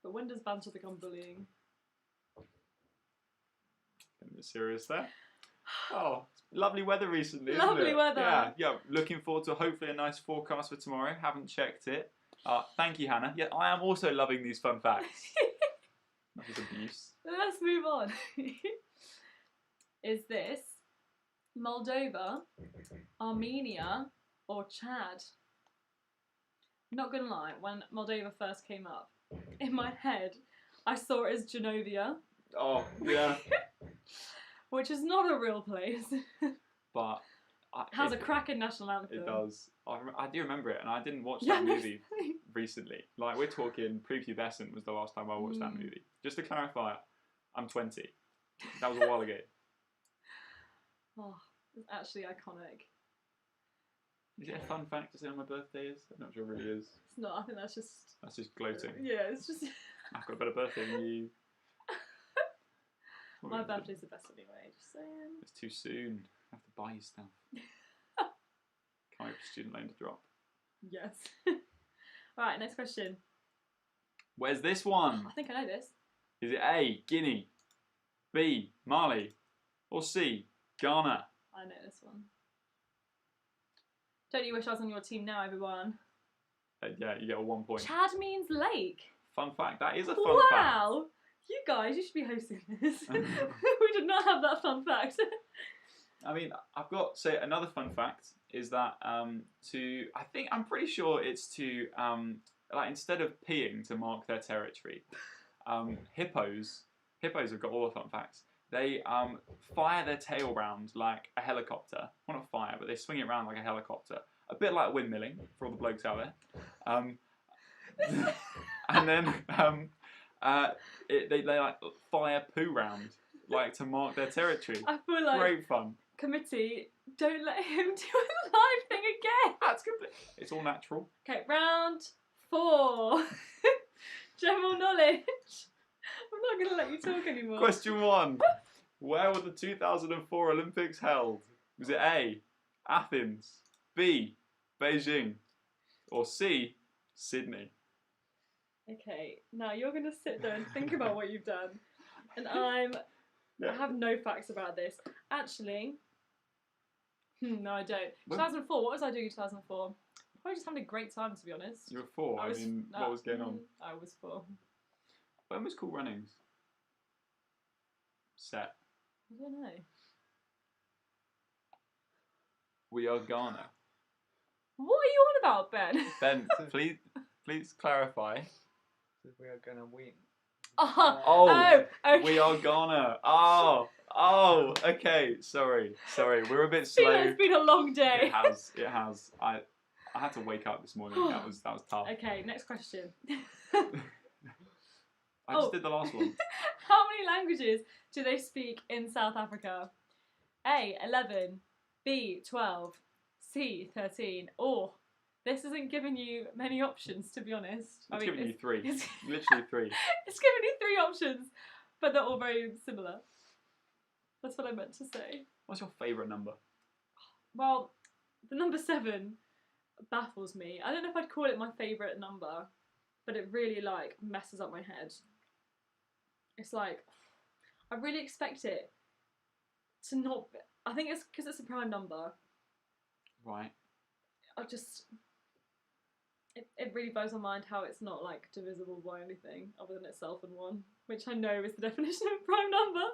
but when does banter become bullying? Getting a bit serious there. Oh, lovely weather recently, isn't Lovely it? weather. Yeah. Looking forward to hopefully a nice forecast for tomorrow. Haven't checked it. Thank you, Hannah. Yeah, I am also loving these fun facts. That was abuse. Let's move on. Is this Moldova, Armenia, or Chad? Not gonna lie, when Moldova first came up, in my head, I saw it as Genovia. Oh, yeah. Which is not a real place. But Has a cracking national anthem. It does. I do remember it, and I didn't watch that movie recently. Like, we're talking prepubescent was the last time I watched that movie. Just to clarify, I'm 20. That was a while ago. Oh, it's actually iconic. Is it a fun fact to say on my birthday is? I'm not sure it really is. It's not, I think that's just... That's just gloating. Yeah, it's just... I've got a better birthday than you. My birthday's the best anyway, just saying. It's too soon. I have to buy you stuff. Can't wait for student loan to drop. Yes. Alright, next question. Where's this one? I think I know this. Is it A, Guinea, B, Mali, or C, Ghana? I know this one. Don't you wish I was on your team now, everyone? Yeah, you get a 1 point. Chad means lake. Fun fact. That is a fun fact. Wow! You guys, you should be hosting this. We did not have that fun fact. I mean, I've got another fun fact is that I'm pretty sure it's to like instead of peeing to mark their territory, hippos have got all the fun facts. They fire their tail round like a helicopter. Well, not fire, but they swing it around like a helicopter. A bit like windmilling for all the blokes out there. And then they like fire poo round like to mark their territory. I feel like great fun. Committee, don't let him do a live thing again. That's good. It's all natural. Okay, round 4. General knowledge. I'm not going to let you talk anymore. Question 1. Where were the 2004 Olympics held? Was it A, Athens, B, Beijing, or C, Sydney? Okay, now you're going to sit there and think about what you've done. And I have no facts about this. Actually, no, I don't. 2004, what was I doing in 2004? I was just having a great time, to be honest. You were 4. What was going on? I was 4. When was Cool Runnings set? I don't know. We are Ghana. What are you on about, Ben? Ben, please clarify. We are gonna win. Oh, okay. We are Ghana. Oh, okay. Sorry. We're a bit slow. It's been a long day. It has. I had to wake up this morning. That was tough. Okay, next question. I just did the last one. How many languages do they speak in South Africa? A, 11, B, 12, C, 13, or this isn't giving you many options, to be honest. It's giving you 3. Literally 3. It's giving you 3 options, but they're all very similar. That's what I meant to say. What's your favourite number? Well, the number 7 baffles me. I don't know if I'd call it my favourite number, but it really like messes up my head. It's like, I really expect it to not, I think it's because it's a prime number. Right. It really blows my mind how it's not like divisible by anything other than itself and 1, which I know is the definition of a prime number,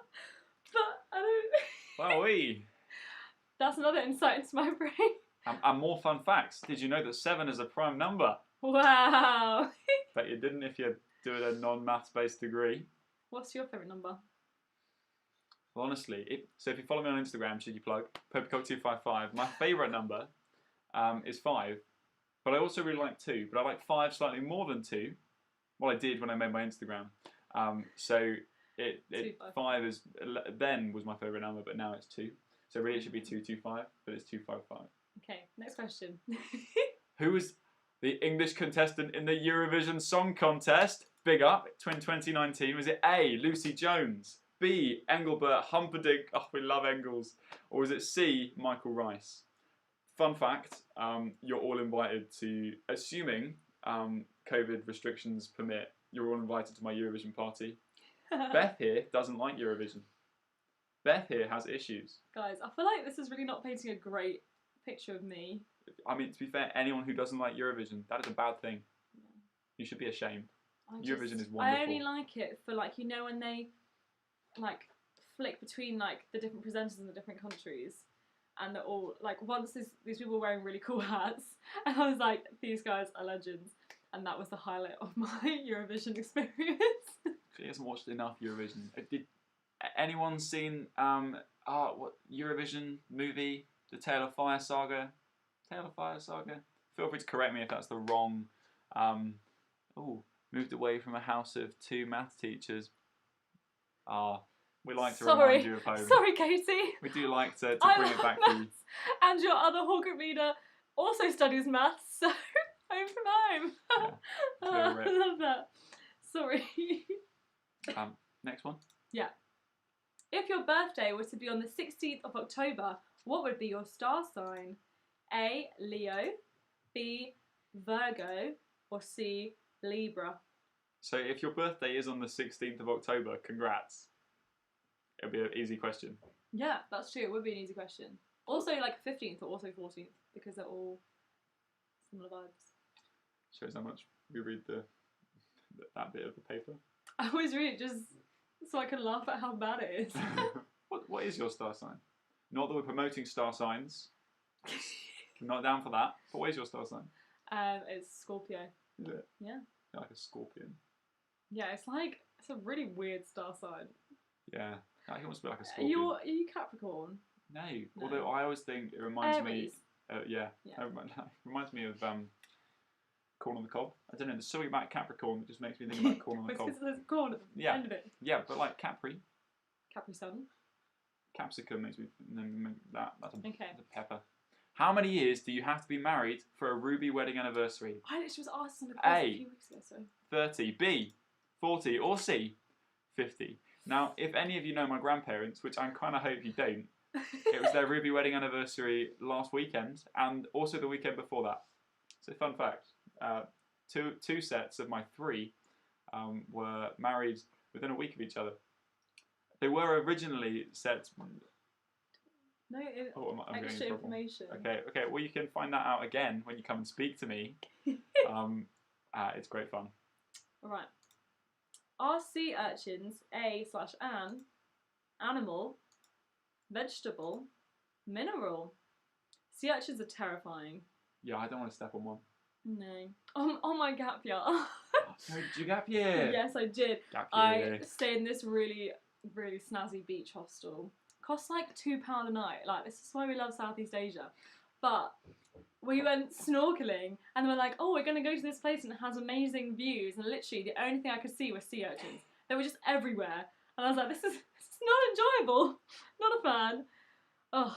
but I don't. Wowee. That's another insight into my brain. And more fun facts. Did you know that 7 is a prime number? Wow. Bet you didn't if you're doing a non-maths based degree. What's your favourite number? Well, honestly, if you follow me on Instagram, should you plug, Popecock255, my favourite number is 5. But I also really like 2. But I like 5 slightly more than 2. Well, I did when I made my Instagram. So 5 is then was my favourite number, but now it's 2. So really it should be 225, but it's 255. Okay, next question. Who was the English contestant in the Eurovision Song Contest? Big up, 2019. Was it A, Lucy Jones, B, Engelbert Humperdinck, oh we love Engels, or was it C, Michael Rice? Fun fact, you're all invited to, assuming COVID restrictions permit, you're all invited to my Eurovision party. Beth here doesn't like Eurovision. Beth here has issues. Guys, I feel like this is really not painting a great picture of me. I mean, to be fair, anyone who doesn't like Eurovision, that is a bad thing. Yeah. You should be ashamed. Eurovision is wonderful. I only like it for like, you know, when they like flick between like the different presenters in the different countries, and they're all like, once these people were wearing really cool hats, and I was like, these guys are legends, and that was the highlight of my Eurovision experience. She hasn't watched enough Eurovision. Did anyone seen what Eurovision movie, The Tale of Fire Saga? Tale of Fire Saga? Feel free to correct me if that's the wrong. Moved away from a house of 2 maths teachers. We like to remind you of home. Sorry, Katie. We do like to bring it back to you. And your other hall group leader also studies maths, so home from home. Yeah, I love that. Sorry. Next one. Yeah. If your birthday was to be on the 16th of October, what would be your star sign? A, Leo, B, Virgo, or C, Libra? So if your birthday is on the 16th of October, congrats. It'll be an easy question. Yeah, that's true. It would be an easy question. Also, like 15th or also 14th, because they're all similar vibes. Shows how much we read that bit of the paper. I always read it just so I can laugh at how bad it is. What is your star sign? Not that we're promoting star signs. I'm not down for that. But what is your star sign? It's Scorpio. Is it? Yeah. You're like a scorpion. Yeah, it's a really weird star sign. Yeah. I think it must be like a scorpion. Are you Capricorn? No. No. Although I always think it reminds me. Aries. Yeah. Yeah. It reminds me of corn on the cob. I don't know. There's something about Capricorn that just makes me think about corn on the It's cob. because there's corn at the end of it. Yeah, but like Capri. Capri Sun. Capsicum makes me. That's a Okay. pepper. How many years do you have to be married for a ruby wedding anniversary? I literally was asked on a quiz A. a few weeks ago, so. 30, B, 40, or C, 50. Now, if any of you know my grandparents, which I kind of hope you don't, it was their ruby wedding anniversary last weekend, and also the weekend before that. So, fun fact, two sets of my three were married within a week of each other. They were originally set... No, I'm getting extra in trouble. information. Okay. Well, you can find that out again when you come and speak to me. It's great fun. All right. Are sea urchins A/an animal, vegetable, mineral? Sea urchins are terrifying. Yeah, I don't want to step on one. No. On my gap year. So, did you gap year? Yes, I did. Gap I year. stayed in this really, really snazzy beach hostel. Costs like £2 a night. Like, this is why we love Southeast Asia. But we went snorkeling and we're like, oh, we're going to go to this place and it has amazing views. And literally, the only thing I could see were sea urchins. They were just everywhere. And I was like, this is not enjoyable. Not a fan. Oh.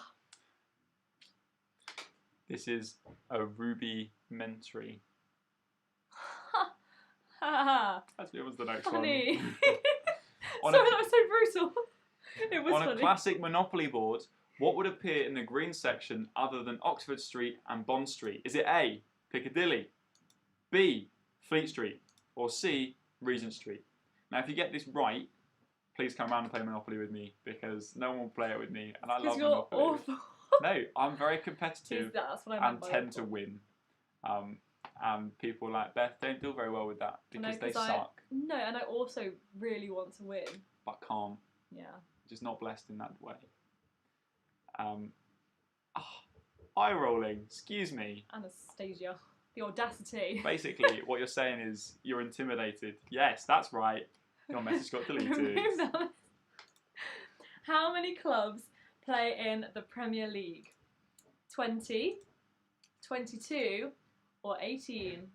This is a rudimentary. Let's move on to the next Funny. one. Sorry, that was so brutal. It was On funny. a classic Monopoly board, what would appear in the green section other than Oxford Street and Bond Street? Is it A, Piccadilly, B, Fleet Street, or C, Regent Street? Now, if you get this right, please come around and play Monopoly with me, because no one will play it with me, and I love you're Monopoly. awful. No, I'm very competitive That's what I meant and by tend to awful. win. And people like Beth don't do very well with that because they suck, No, and I also really want to win. but can't. Yeah. Just not blessed in that way. Eye rolling, excuse me. Anastasia. The audacity. Basically, what you're saying is you're intimidated. Yes, that's right. Your message got deleted. Remove that. How many clubs play in the Premier League? 20, 22, or 18?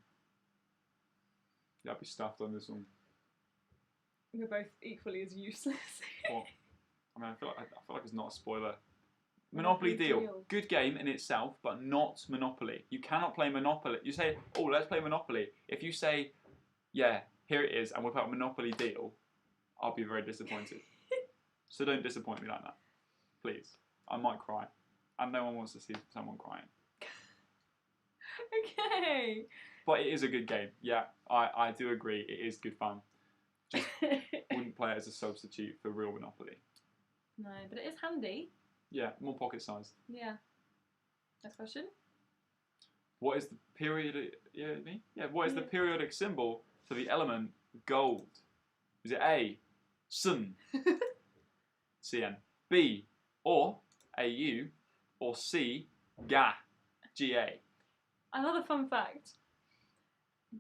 Yeah, I'd be stuffed on this one. We're both equally as useless. What? I mean, I feel like it's not a spoiler. Monopoly Deal. Good game in itself, but not Monopoly. You cannot play Monopoly. You say, oh, let's play Monopoly. If you say, yeah, here it is, and we'll play Monopoly Deal, I'll be very disappointed. So don't disappoint me like that. Please. I might cry. And no one wants to see someone crying. Okay. But it is a good game. Yeah, I do agree. It is good fun. Just wouldn't play it as a substitute for real Monopoly. No, but it is handy. Yeah, more pocket sized. Yeah. Next question. What is the periodic? Yeah, me. Yeah. What is the periodic symbol for the element gold? Is it A, Sun, Cn, B, or Au, or C, Ga, Ga? Another fun fact.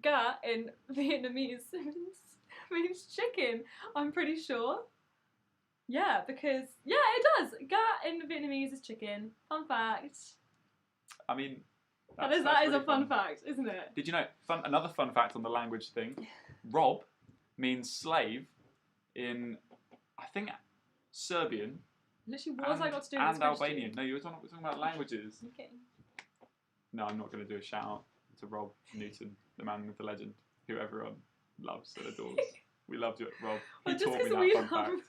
Ga in Vietnamese means chicken. I'm pretty sure. Yeah, because it does. Ga in Vietnamese is chicken. Fun fact. I mean, that is really a fun fact, isn't it? Did you know? Another fun fact on the language thing. Rob means slave in, I think, Serbian. Literally, what has I got to do with and this Albanian. No, we're talking about languages. Okay. No, I'm not going to do a shout out to Rob Newton, the man with the legend, who everyone loves and adores. We loved you, Rob. He taught me that fun fact.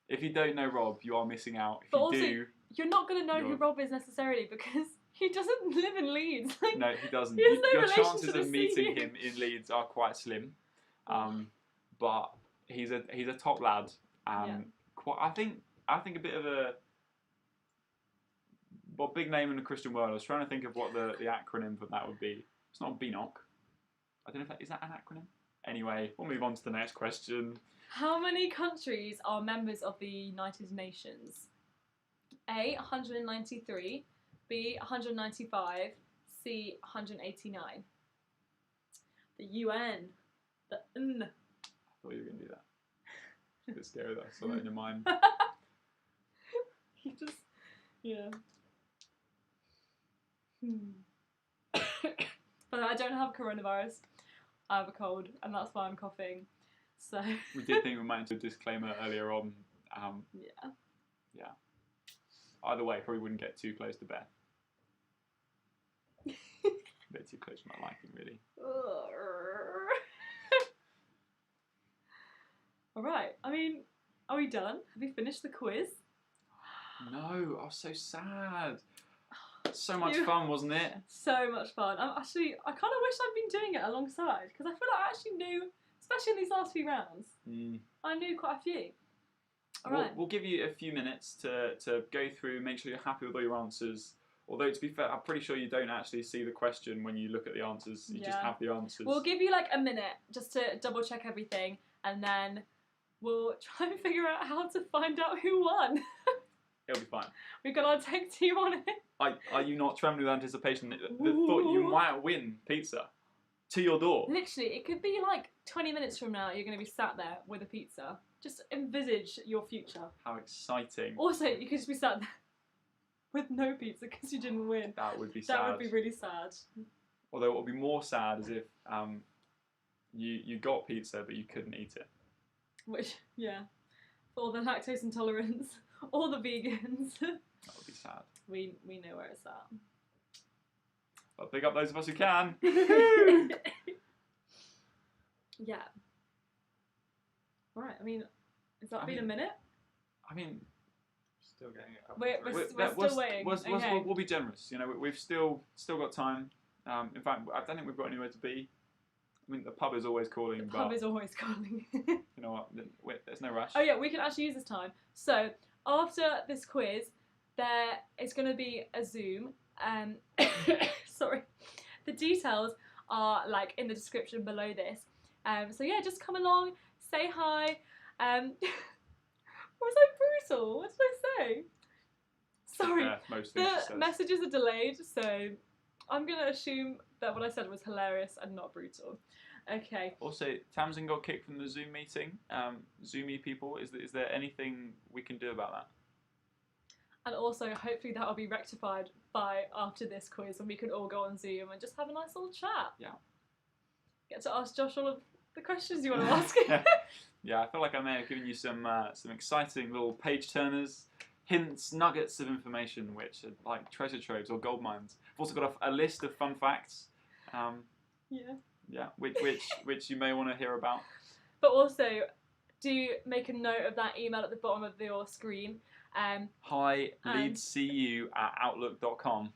If you don't know Rob, you are missing out. If you do, you're not going to know who Rob is necessarily because he doesn't live in Leeds. Like, no, he doesn't. He has no Your relation chances to the of meeting sea. him in Leeds are quite slim. But he's a top lad, and I think a bit of a big name in the Christian world. I was trying to think of what the acronym for that would be. It's not BNOC. I don't know if is that an acronym. Anyway, we'll move on to the next question. How many countries are members of the United Nations? A, 193, B, 195, C, 189. The UN. The N. I thought you were going to do that. It's a bit scary that I saw that in your mind. You just, yeah. But I don't have coronavirus. I have a cold, and that's why I'm coughing. So. We did think we might do a disclaimer earlier on. Yeah. Yeah. Either way, probably wouldn't get too close to Beth. A bit too close to my liking, really. All right. I mean, are we done? Have you finished the quiz? No, I was so sad. So much fun, wasn't it? So much fun. I kind of wish I'd been doing it alongside, because I feel like I actually knew, especially in these last few rounds, I knew quite a few. All right. We'll give you a few minutes to go through, make sure you're happy with all your answers. Although, to be fair, I'm pretty sure you don't actually see the question when you look at the answers. You just have the answers. We'll give you like a minute just to double check everything, and then we'll try and figure out how to find out who won. It'll be fine. We've got our tech team on it. Are you not trembling with anticipation? The thought you might win pizza to your door. Literally, it could be like 20 minutes from now, you're going to be sat there with a pizza. Just envisage your future. How exciting. Also, you could just be sat there with no pizza because you didn't win. That would be sad. That would be really sad. Although what would be more sad is if you got pizza but you couldn't eat it. Which, yeah. For all the lactose intolerance, all the vegans. That would be sad. We know where it's at. But pick up those of us who can. Yeah. Right, I mean, has that been a minute? I mean, Still getting a couple. We're still waiting. Okay. We'll be generous. You know, we've still got time. In fact, I don't think we've got anywhere to be. I mean, the pub is always calling. The pub is always calling. You know what? There's no rush. Oh yeah, we can actually use this time. So after this quiz, there is going to be a Zoom. Sorry, the details are like in the description below this. So yeah, just come along, say hi. Was I brutal? What did I say? Sorry, the messages are delayed, so I'm going to assume that what I said was hilarious and not brutal. Okay. Also, Tamsin got kicked from the Zoom meeting. Zoomy people, is there anything we can do about that? And also, hopefully that will be rectified by after this quiz and we can all go on Zoom and just have a nice little chat. Yeah. Get to ask Josh all of the questions you want to ask. Yeah, I feel like I may have given you some exciting little page turners, hints, nuggets of information, which are like treasure troves or gold mines. I've also got a list of fun facts. Yeah, which you may want to hear about. But also, do make a note of that email at the bottom of your screen. Hi, leadscu@outlook.com.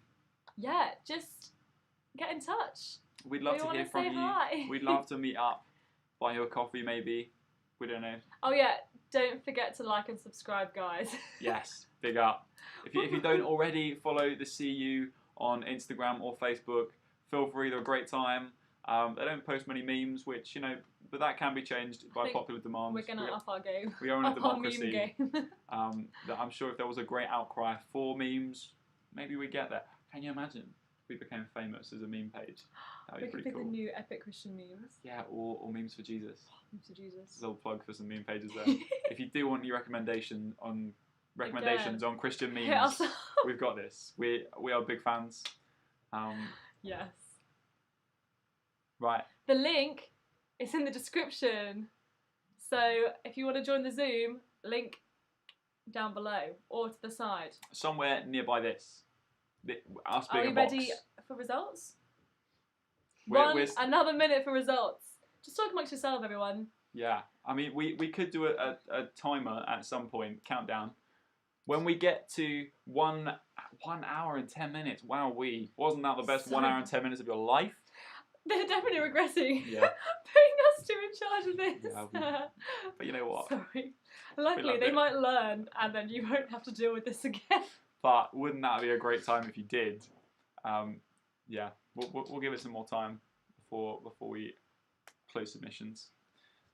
Yeah, just get in touch. We'd love to hear from you. Hi. We'd love to meet up, buy you a coffee maybe. We don't know. Oh yeah, don't forget to like and subscribe, guys. Yes, big up. If you don't already follow the CU on Instagram or Facebook, feel free. They're a great time. They don't post many memes, which, you know, but that can be changed by popular demand. We're going to up our game. We are in a democracy. Our meme game. I'm sure if there was a great outcry for memes, maybe we'd get there. Can you imagine if we became famous as a meme page? That would be pretty cool. We could pick the new epic Christian memes. Yeah, or memes for Jesus. Memes for Jesus. Little plug for some meme pages there. If you do want your recommendations on Christian memes, we've got this. We are big fans. Yes. Right. The link is in the description. So if you want to join the Zoom, link down below or to the side. Somewhere nearby this. Us being Are you a box. ready for results? We're another minute for results. Just talk amongst yourself, everyone. Yeah. I mean, we could do a timer at some point, countdown. When we get to 1 hour and 10 minutes, wasn't that the best 1 hour and 10 minutes of your life? They're definitely regressing. Yeah. Putting us two in charge of this. Yeah, but you know what? Sorry. Luckily, they might learn, and then you won't have to deal with this again. But wouldn't that be a great time if you did? Yeah, we'll give it some more time before we close submissions.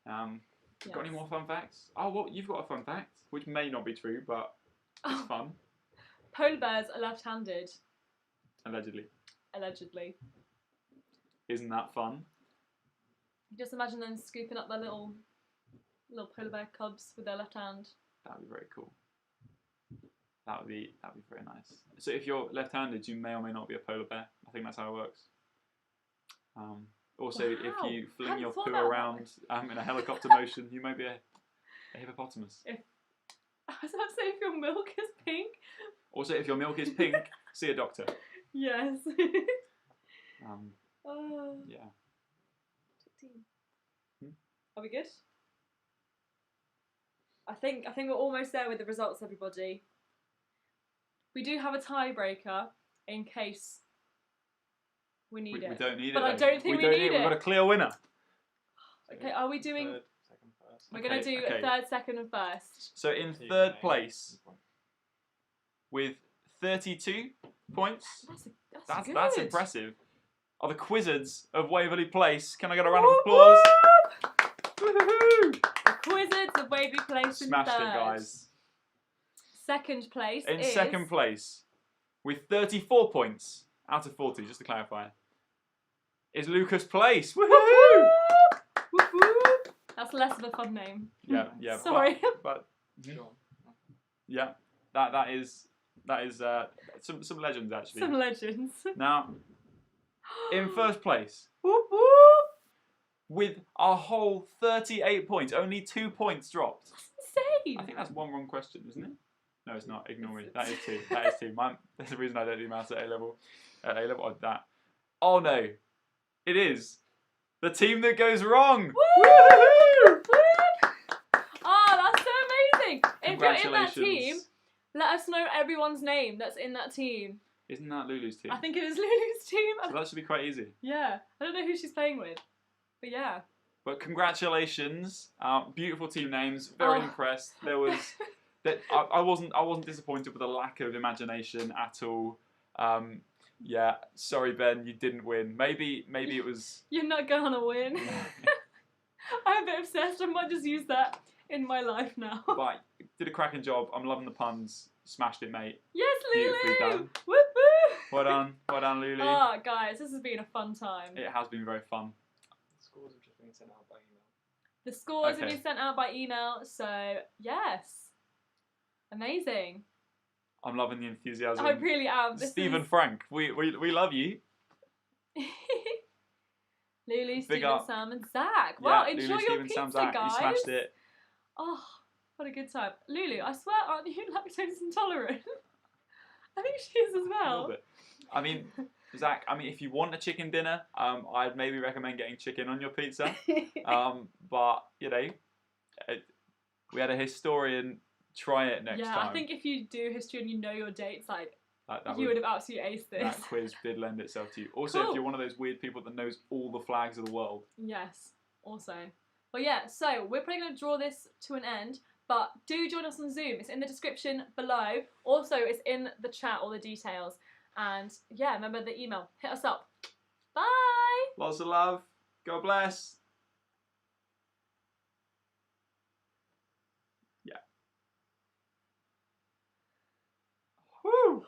Got any more fun facts? Oh, well, you've got a fun fact, which may not be true, but it's fun. Polar bears are left-handed, Allegedly. allegedly. Isn't that fun? Just imagine them scooping up their little polar bear cubs with their left hand. That'd be very cool. That'd be very nice. So if you're left-handed, you may or may not be a polar bear. I think that's how it works. Also, if Wow. you fling Hadn't your thought poo about around in a helicopter motion, you may be a hippopotamus. I was about to say if your milk is pink. Also, if your milk is pink, see a doctor. Yes. Yeah. 15. Are we good? I think we're almost there with the results, everybody. We do have a tiebreaker in case we need it. We don't need it. But I don't think we need it. We've got a clear winner. Okay, are we doing... Third, second, first. We're going to do Okay. third, second and first. So in third place, with 32 points, That's good. that's impressive, are the Quizzards of Waverley Place. Can I get a round of applause? Woo-hoo! The Quizzards of Waverley Place in Smashed third. it, guys. Second place In is... second place, with 34 points out of 40, just to clarify, is Lucas Place. Woohoo! Whoop, whoop. That's less of a fun name. Yeah. Sorry. But Go on. yeah, that is some legends actually. Some legends. Now, in first place, Whoop, whoop. with a whole 38 points, only 2 points dropped. Insane. I think that's one wrong question, isn't it? No, it's not. Ignore me. That is two. That is two. There's a reason I don't do maths at A level. At A level, that. Oh no, it is the team that goes wrong. Woo! Woo-hoo! Oh, that's so amazing. If you're in that team, Congratulations. let us know everyone's name that's in that team. Isn't that Lulu's team? I think it is Lulu's team. So that should be quite easy. Yeah. I don't know who she's playing with. But yeah. But congratulations, beautiful team names. Very Oh. impressed. There was that I wasn't disappointed with the lack of imagination at all. Yeah, sorry Ben, you didn't win. Maybe it was. You're not gonna win. I'm a bit obsessed. I might just use that in my life now. But did a cracking job. I'm loving the puns. Smashed it, mate. Yes, Lulu! Beautifully done. Whoop whoop! Well done, Lulu. Oh, guys, this has been a fun time. It has been very fun. The scores have just been sent out by email. The scores have Okay. been sent out by email, so yes. Amazing. I'm loving the enthusiasm. I really am. This Stephen is... Frank, we love you. Lulu, Stephen, up. Sam, and Zach. Wow, yeah, enjoy Lulu, your Stephen, pizza, Sam, Zach, guys. you smashed it. Oh, what a good time. Lulu, I swear, aren't you lactose intolerant? I think she is as A well. little bit. I mean, Zach, if you want a chicken dinner, I'd maybe recommend getting chicken on your pizza. But, we had a historian try it next time. I think if you do history and you know your dates, like, that you would have absolutely aced this. That quiz did lend itself to you. Also, Cool. if you're one of those weird people that knows all the flags of the world. Yes, also. But yeah, so we're probably going to draw this to an end, but do join us on Zoom. It's in the description below. Also, it's in the chat, all the details. And yeah, remember the email. Hit us up. Bye! Lots of love. God bless. Yeah. Woo!